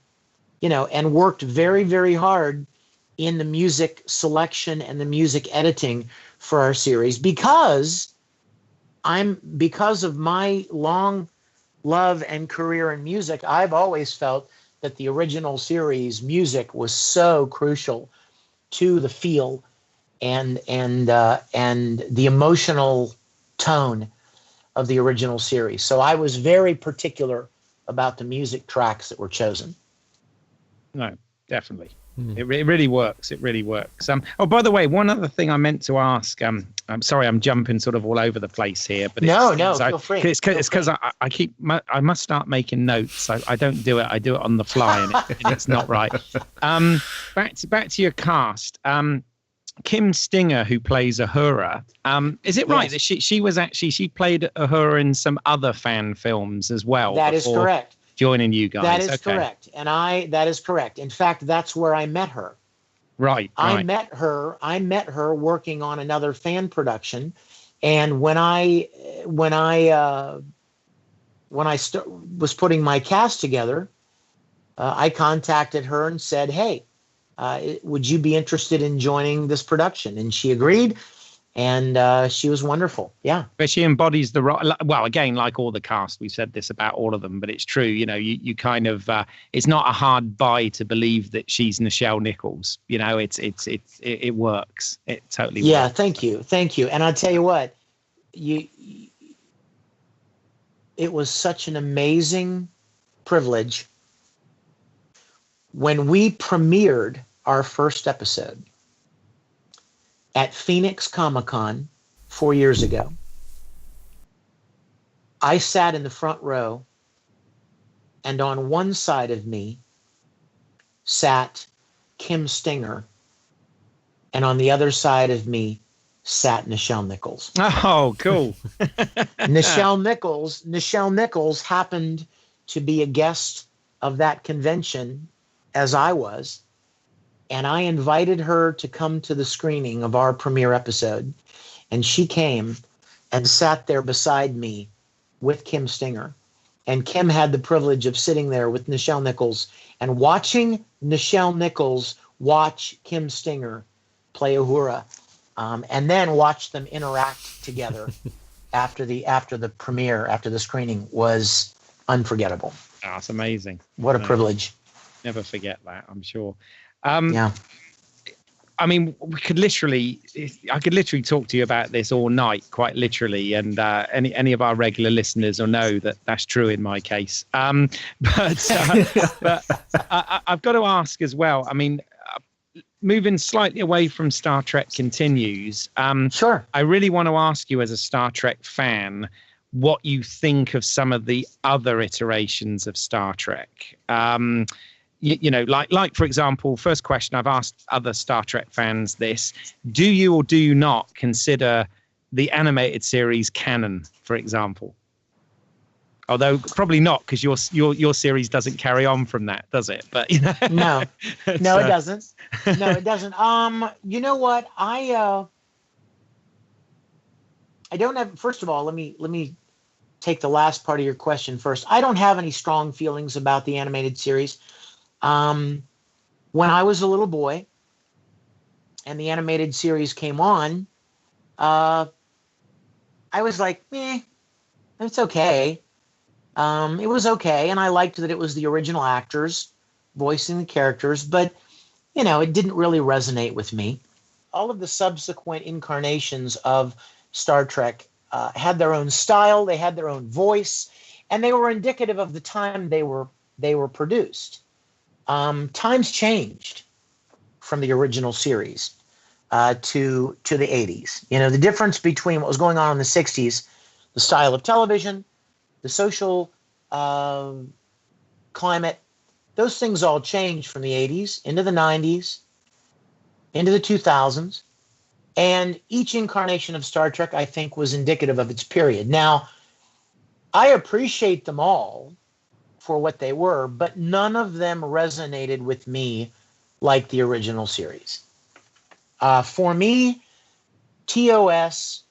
worked very, very hard in the music selection and the music editing for our series, because of my long love and career in music. I've always felt that the original series music was so crucial to the feel and the emotional tone of the original series. So I was very particular about the music tracks that were chosen. No, definitely. It really works. It really works. Oh, by the way, one other thing I meant to ask. I'm sorry, I'm jumping sort of all over the place here, but feel free. It's because I must start making notes. I don't do it. I do it on the fly, and it's not right. Back to your cast. Kim Stinger, who plays Uhura. Is it right that she played Uhura in some other fan films as well? That is correct. Joining you guys. That is correct. And that is correct. In fact, that's where I met her. Right. I met her working on another fan production. And when I was putting my cast together, I contacted her and said, "Hey, would you be interested in joining this production?" And she agreed. And she was wonderful. Yeah. But she embodies the right. Well, again, like all the cast, we've said this about all of them, but it's true. You kind of, it's not a hard buy to believe that she's Nichelle Nichols. It works. It totally works. Yeah. Thank you. And I'll tell you what, it was such an amazing privilege when we premiered our first episode at Phoenix Comic-Con 4 years ago. I sat in the front row, and on one side of me sat Kim Stinger, and on the other side of me sat Nichelle Nichols. Oh, cool. Nichelle Nichols happened to be a guest of that convention, as I was. And I invited her to come to the screening of our premiere episode. And she came and sat there beside me with Kim Stinger. And Kim had the privilege of sitting there with Nichelle Nichols and watching Nichelle Nichols watch Kim Stinger play Uhura, and then watch them interact together after the premiere, after the screening, was unforgettable. Oh, it's amazing. What a privilege. Never forget that, I'm sure. Yeah. I mean, I could literally talk to you about this all night, quite literally, and any of our regular listeners will know that that's true in my case. But I've got to ask as well. I mean, moving slightly away from Star Trek Continues. Sure. I really want to ask you, as a Star Trek fan, what you think of some of the other iterations of Star Trek. Like for example, first question, I've asked other Star Trek fans this: do you or do you not consider the animated series canon, for example? Although probably not, because your series doesn't carry on from that, does it? But no, it doesn't. No, it doesn't. You know what? I don't have. First of all, let me take the last part of your question first. I don't have any strong feelings about the animated series. When I was a little boy and the animated series came on, I was like, it's okay. It was okay. And I liked that it was the original actors voicing the characters, but, it didn't really resonate with me. All of the subsequent incarnations of Star Trek, had their own style, they had their own voice, and they were indicative of the time they were produced. Times changed from the original series to the 80s. You know, the difference between what was going on in the 60s, the style of television, the social climate, those things all changed from the 80s into the 90s, into the 2000s. And each incarnation of Star Trek, I think, was indicative of its period. Now, I appreciate them all for what they were, but none of them resonated with me like the original series. For me, TOS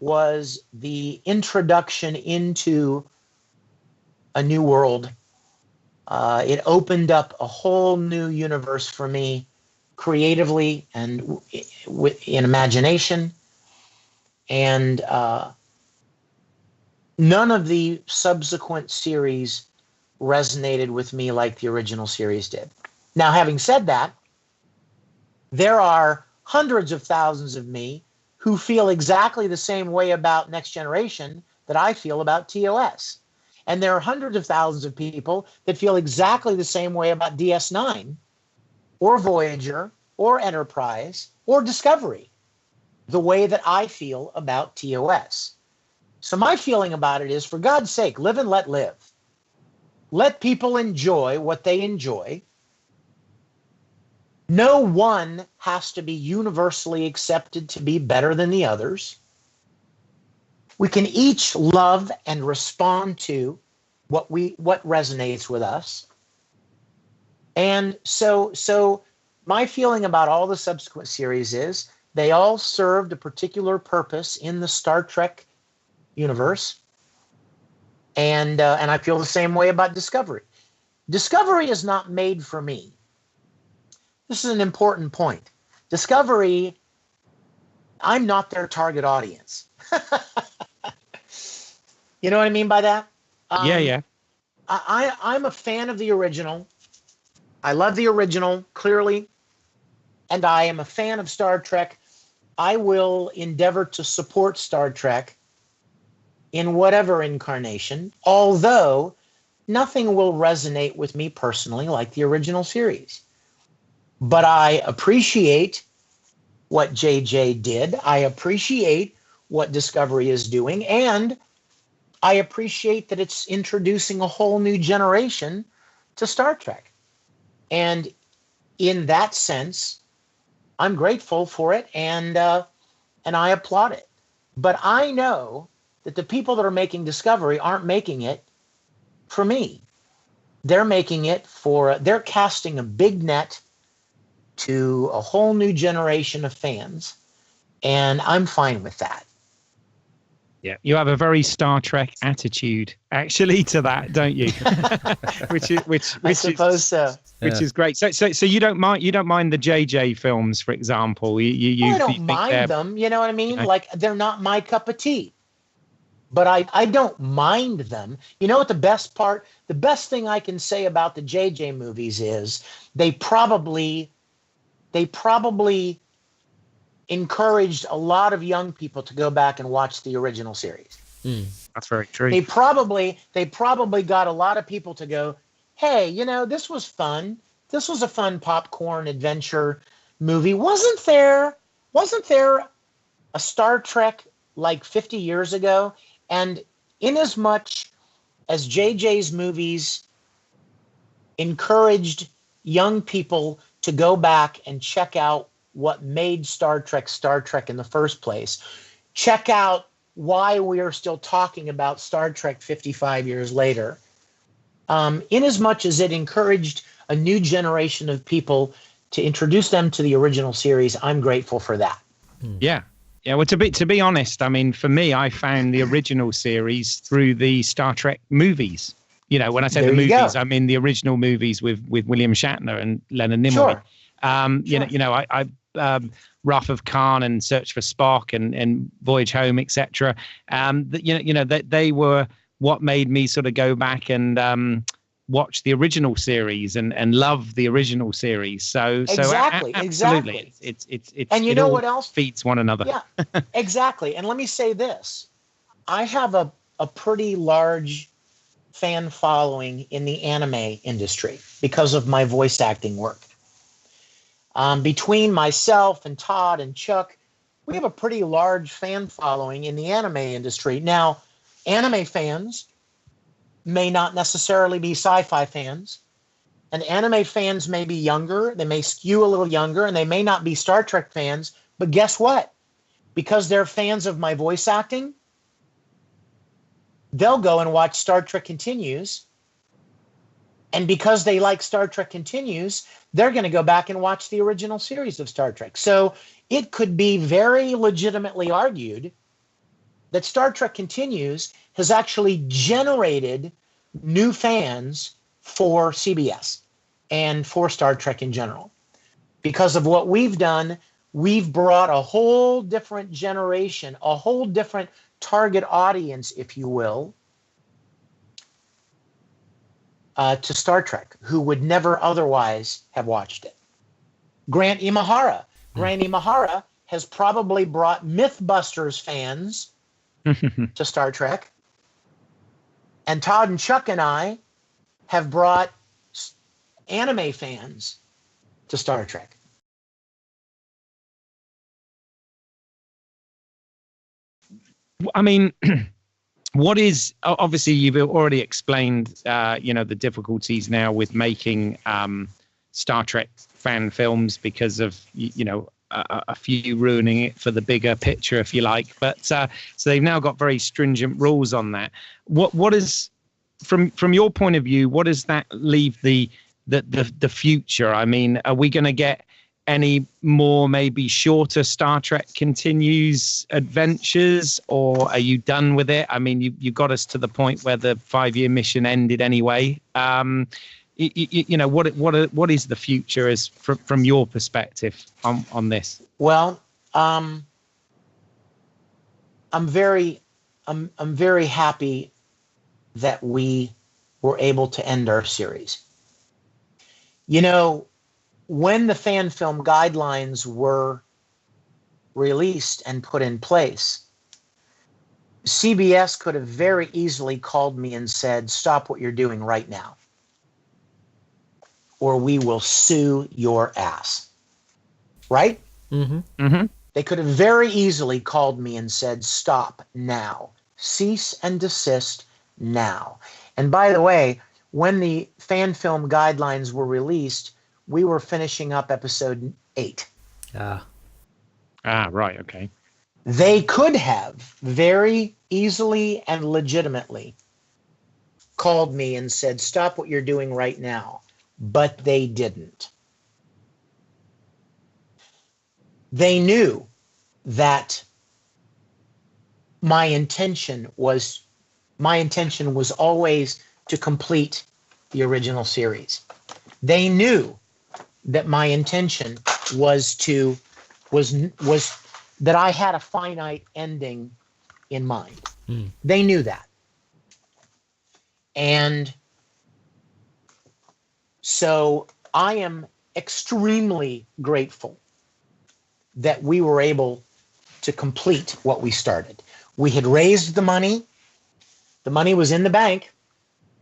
was the introduction into a new world. It opened up a whole new universe for me, creatively and in imagination. And none of the subsequent series resonated with me like the original series did. Now, having said that, there are hundreds of thousands of me who feel exactly the same way about Next Generation that I feel about TOS. And there are hundreds of thousands of people that feel exactly the same way about DS9 or Voyager or Enterprise or Discovery, the way that I feel about TOS. So my feeling about it is, for God's sake, live and let live. Let people enjoy what they enjoy. No one has to be universally accepted to be better than the others. We can each love and respond to what resonates with us. And so my feeling about all the subsequent series is they all served a particular purpose in the Star Trek universe. And I feel the same way about Discovery. Discovery is not made for me. This is an important point. Discovery, I'm not their target audience. You know what I mean by that? Yeah. I'm a fan of the original. I love the original, clearly. And I am a fan of Star Trek. I will endeavor to support Star Trek in whatever incarnation, although nothing will resonate with me personally like the original series. But I appreciate what JJ did. I appreciate what Discovery is doing. And I appreciate that it's introducing a whole new generation to Star Trek. And in that sense, I'm grateful for it, and I applaud it. But I know that the people that are making Discovery aren't making it for me. They're making it they're casting a big net to a whole new generation of fans, and I'm fine with that. Yeah, you have a very Star Trek attitude, actually, to that, don't you? which I suppose so. Which is great. So you don't mind the JJ films, for example. I don't mind them. You know what I mean? Like, they're not my cup of tea, but I don't mind them. You know what the best thing I can say about the JJ movies is they probably encouraged a lot of young people to go back and watch the original series. That's very true. They probably got a lot of people to go, hey, you know, this was fun. This was a fun popcorn adventure movie. Wasn't there a Star Trek like 50 years ago? And inasmuch as JJ's movies encouraged young people to go back and check out what made Star Trek in the first place, check out why we are still talking about Star Trek 55 years later. Inasmuch as it encouraged a new generation of people to introduce them to the original series, I'm grateful for that. Yeah. Well, to be honest, I mean, for me, I found the original series through the Star Trek movies. You know, when I say the movies, I mean the original movies with William Shatner and Leonard Nimoy. Sure. I Wrath of Khan and Search for Spock and Voyage Home, etc. They were what made me sort of go back and watch the original series and love the original series. So exactly. It's and you know what else feeds one another. Yeah, exactly. And let me say this: I have a pretty large fan following in the anime industry because of my voice acting work. Between myself and Todd and Chuck, we have a pretty large fan following in the anime industry. Now, anime fans may not necessarily be sci-fi fans, and anime fans may be younger, they may skew a little younger, and they may not be Star Trek fans, but guess what? Because they're fans of my voice acting, they'll go and watch Star Trek Continues, and because they like Star Trek Continues, they're going to go back and watch the original series of Star Trek. So it could be very legitimately argued that Star Trek Continues has actually generated new fans for CBS and for Star Trek in general. Because of what we've done, we've brought a whole different generation, a whole different target audience, if you will, to Star Trek, who would never otherwise have watched it. Grant Imahara. Grant Imahara has probably brought Mythbusters fans to Star Trek. And Todd and Chuck and I have brought anime fans to Star Trek. I mean, what is, obviously you've already explained, the difficulties now with making Star Trek fan films because of, a few ruining it for the bigger picture, if you like. But so they've now got very stringent rules on that. What is, from your point of view, what does that leave the future? I mean, are we going to get any more maybe shorter Star Trek Continues adventures, or are you done with it? I mean, you got us to the point where the 5-year mission ended anyway. What is the future as from your perspective on this? Well, I'm very happy that we were able to end our series. When the fan film guidelines were released and put in place, CBS could have very easily called me and said, "Stop what you're doing right now, or we will sue your ass." Right? Mm-hmm. Mm-hmm. They could have very easily called me and said, "Stop now. Cease and desist now." And by the way, when the fan film guidelines were released, we were finishing up episode 8. Right, okay. They could have very easily and legitimately called me and said, "Stop what you're doing right now." But they didn't. They knew that my intention was always to complete the original series. They knew that my intention was that I had a finite ending in mind. They knew that. And so I am extremely grateful that we were able to complete what we started. We had raised the money. The money was in the bank.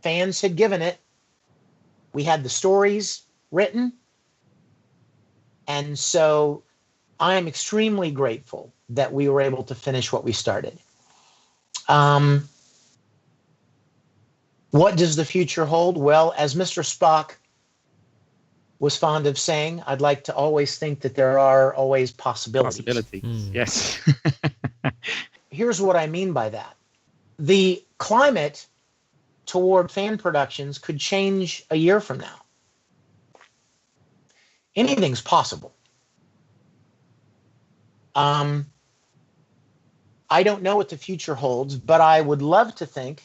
Fans had given it. We had the stories written. And so I am extremely grateful that we were able to finish what we started. What does the future hold? Well, as Mr. Spock was fond of saying, I'd like to always think that there are always possibilities. Yes. Here's what I mean by that. The climate toward fan productions could change a year from now. Anything's possible. I don't know what the future holds, but I would love to think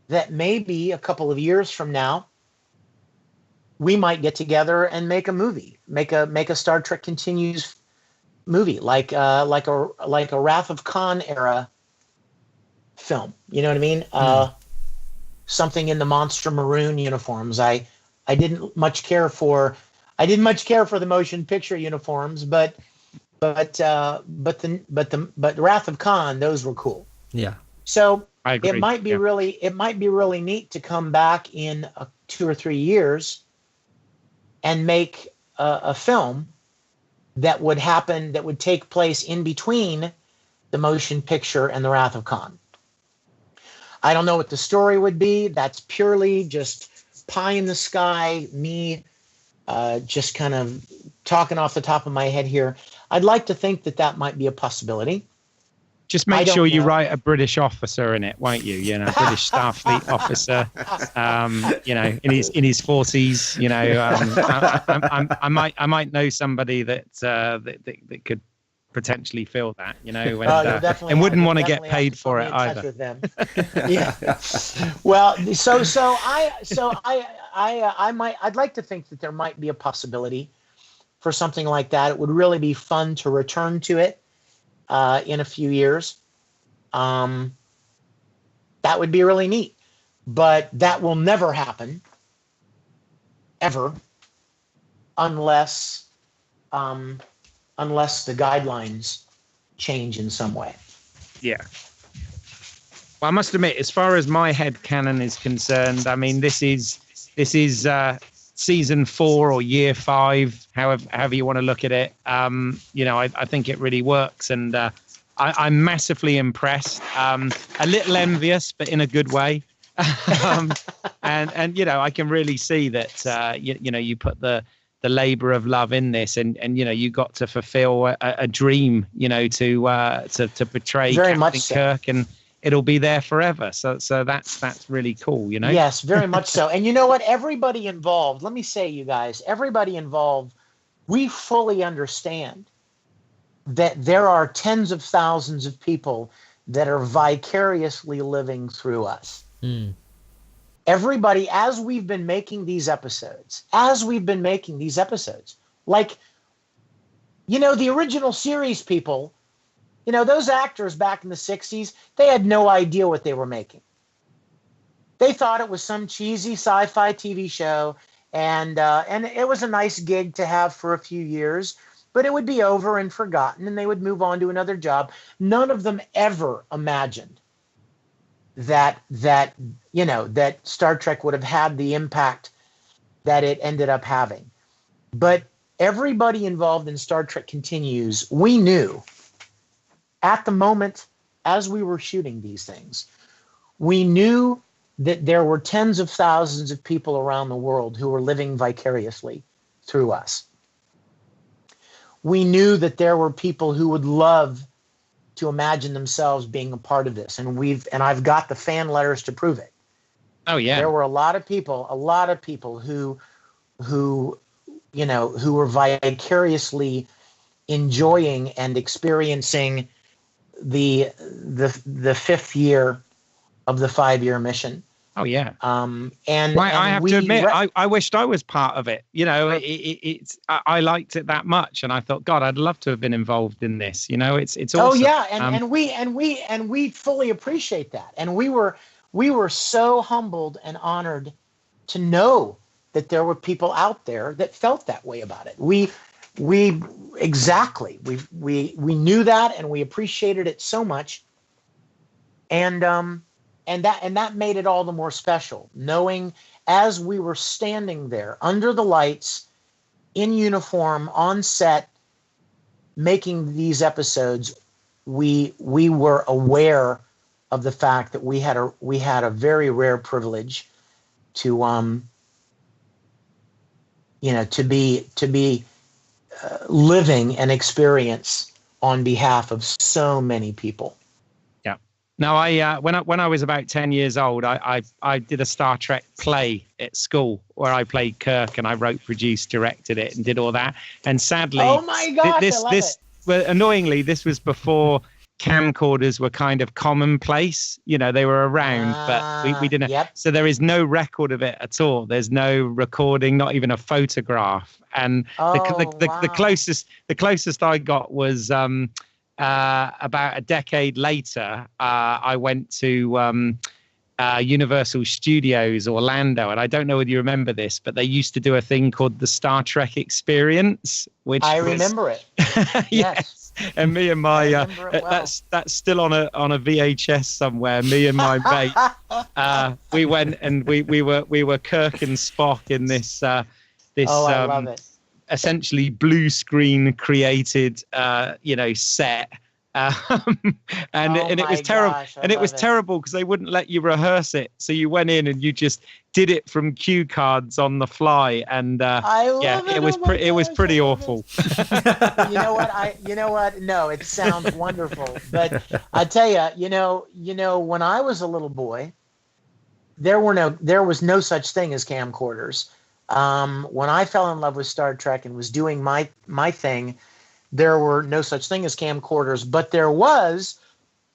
that maybe a couple of years from now, we might get together and make a movie, make a Star Trek Continues movie, like a Wrath of Khan era film. You know what I mean? Something in the monster maroon uniforms. I didn't much care for the motion picture uniforms, but Wrath of Khan, those were cool. Yeah. So I agree. it might be really neat to come back in 2 or 3 years and make a film that would take place in between the motion picture and the Wrath of Khan. I don't know what the story would be. That's purely just pie in the sky, me just kind of talking off the top of my head here. I'd like to think that might be a possibility. Just make sure you write a British officer in it, won't you? You know, British Starfleet officer. You know, in his 40s. You know, I might know somebody that could potentially fill that. You know, and wouldn't want to get paid for it either. With them. Yeah. Well, I'd like to think that there might be a possibility for something like that. It would really be fun to return to it. In a few years. That would be really neat. But that will never happen, ever, unless the guidelines change in some way. Yeah. Well, I must admit, as far as my headcanon is concerned, I mean, this is season 4 or year 5, however you want to look at it. You know, I think it really works, and I'm massively impressed. A little envious, but in a good way. And you know, I can really see that you know, you put the labor of love in this, and you know, you got to fulfill a dream, you know, to portray very Captain much so. Kirk, and it'll be there forever. So that's really cool, you know? Yes, very much so. And you know what? Everybody involved, let me say, you guys, everybody involved, we fully understand that there are tens of thousands of people that are vicariously living through us. Mm. Everybody, as we've been making these episodes, like, you know, the original series people, you know, those actors back in the 60s, they had no idea what they were making. They thought it was some cheesy sci-fi TV show, and it was a nice gig to have for a few years, but it would be over and forgotten, and they would move on to another job. None of them ever imagined that you know, that Star Trek would have had the impact that it ended up having. But everybody involved in Star Trek Continues, we knew at the moment, as we were shooting these things, we knew that there were tens of thousands of people around the world who were living vicariously through us. We knew that there were people who would love to imagine themselves being a part of this, and I've got the fan letters to prove it. Oh yeah. There were a lot of people who you know, who were vicariously enjoying and experiencing the 5th year of the 5-year mission. Oh yeah. And I have to admit, I wished I was part of it. You know, I liked it that much, and I thought, God, I'd love to have been involved in this. You know, it's awesome. Oh yeah, and we fully appreciate that, and we were so humbled and honored to know that there were people out there that felt that way about it. We knew that, and we appreciated it so much, and that made it all the more special, knowing as we were standing there under the lights, in uniform, on set, making these episodes, we were aware of the fact that we had a very rare privilege to you know, to be living an experience on behalf of so many people. Yeah. Now, when I was about 10 years old, I did a Star Trek play at school where I played Kirk, and I wrote, produced, directed it, and did all that. And sadly, oh my gosh, annoyingly, this was before camcorders were kind of commonplace. You know, they were around, but we didn't. Yep. So there is no record of it at all. There's no recording, not even a photograph. And the closest I got was about a decade later. I went to Universal Studios Orlando, and I don't know whether you remember this, but they used to do a thing called the Star Trek Experience, which I remember it. Yes. And me and my remember it well. that's still on a VHS somewhere. Me and my mate, we went and we were Kirk and Spock in this I love it. essentially blue screen created set. And it was terrible. And it was terrible because they wouldn't let you rehearse it. So you went in and you just did it from cue cards on the fly. And it was pretty awful. You know what? No, it sounds wonderful. But I tell you, when I was a little boy, there was no such thing as camcorders. When I fell in love with Star Trek and was doing my thing, there were no such thing as camcorders, but there was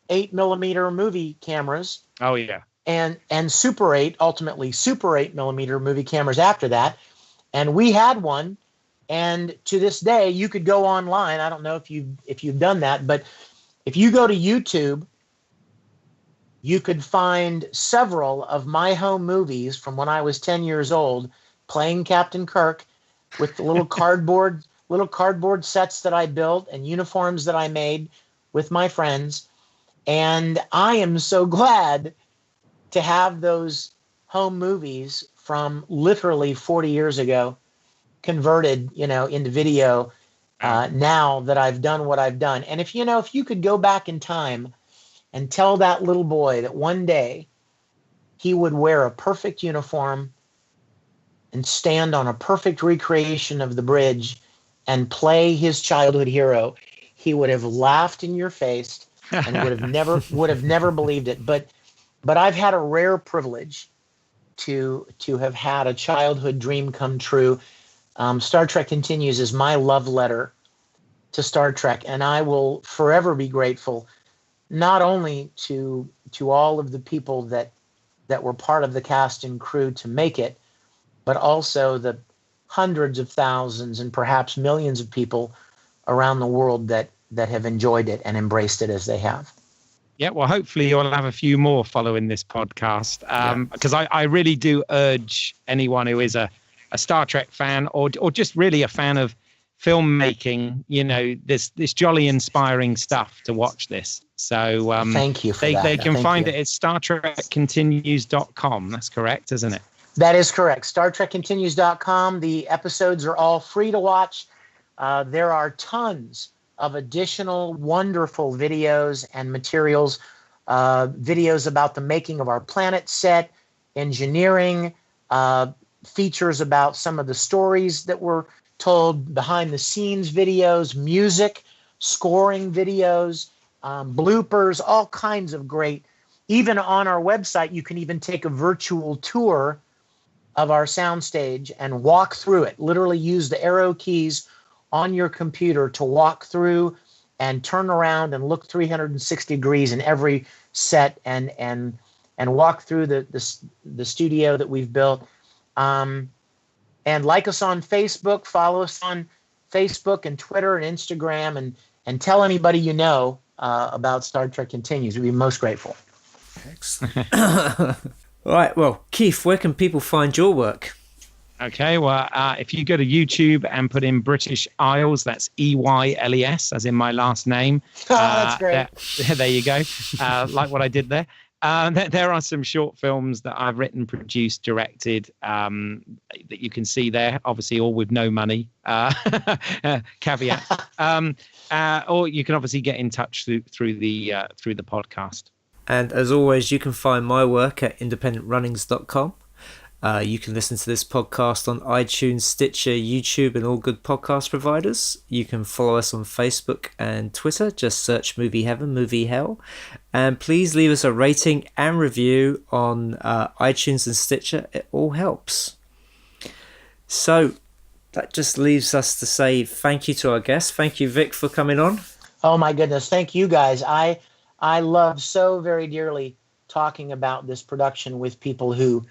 8mm movie cameras. Oh yeah. And Super 8, ultimately Super 8mm movie cameras after that. And we had one. And to this day, you could go online. I don't know if you've done that, but if you go to YouTube, you could find several of my home movies from when I was 10 years old, playing Captain Kirk with the little cardboard sets that I built and uniforms that I made with my friends. And I am so glad to have those home movies from literally 40 years ago converted, into video now that I've done what I've done. And if you could go back in time and tell that little boy that one day he would wear a perfect uniform and stand on a perfect recreation of the bridge and play his childhood hero, he would have laughed in your face and would have never believed it. But I've had a rare privilege to have had a childhood dream come true. Star Trek Continues is my love letter to Star Trek, and I will forever be grateful not only to all of the people that were part of the cast and crew to make it, but also the hundreds of thousands and perhaps millions of people around the world that have enjoyed it and embraced it as they have. Yeah, well, hopefully you'll have a few more following this podcast, because I really do urge anyone who is a Star Trek fan or just really a fan of filmmaking, this jolly inspiring stuff, to watch this. So thank you for that. They can find it at StarTrekContinues.com. That's correct, isn't it? That is correct. StarTrekContinues.com. The episodes are all free to watch. There are tons of additional wonderful videos and materials, videos about the making of our planet set, engineering, features about some of the stories that were told, behind the scenes videos, music, scoring videos, bloopers, all kinds of great. Even on our website, you can even take a virtual tour of our soundstage and walk through it. Literally use the arrow keys on your computer to walk through and turn around and look 360 degrees in every set and walk through the studio that we've built. And like us on Facebook, follow us on Facebook and Twitter and Instagram, and tell anybody you know about Star Trek Continues. We'd be most grateful. Excellent. All right, well, Keith, where can people find your work? Okay, well, if you go to YouTube and put in British Eyles, that's Eyles, as in my last name. That's great. There you go. Like what I did there. There are some short films that I've written, produced, directed, that you can see there. Obviously, all with no money. Caveat. Or you can obviously get in touch through the podcast. And as always, you can find my work at independentrunnings.com. You can listen to this podcast on iTunes, Stitcher, YouTube, and all good podcast providers. You can follow us on Facebook and Twitter. Just search Movie Heaven, Movie Hell. And please leave us a rating and review on iTunes and Stitcher. It all helps. So that just leaves us to say thank you to our guests. Thank you, Vic, for coming on. Oh, my goodness. Thank you, guys. I love so very dearly talking about this production with people who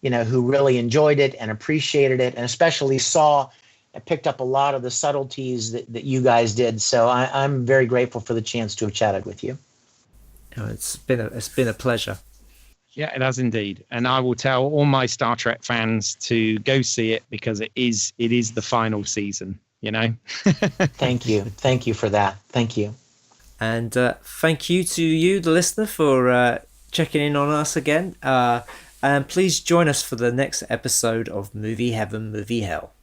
really enjoyed it and appreciated it, and especially saw and picked up a lot of the subtleties that you guys did. So I'm very grateful for the chance to have chatted with you. Oh, it's been a pleasure. Yeah, it has indeed. And I will tell all my Star Trek fans to go see it, because it is the final season. you know. Thank you. Thank you for that. Thank you. And thank you to you, the listener, for checking in on us again. And please join us for the next episode of Movie Heaven, Movie Hell.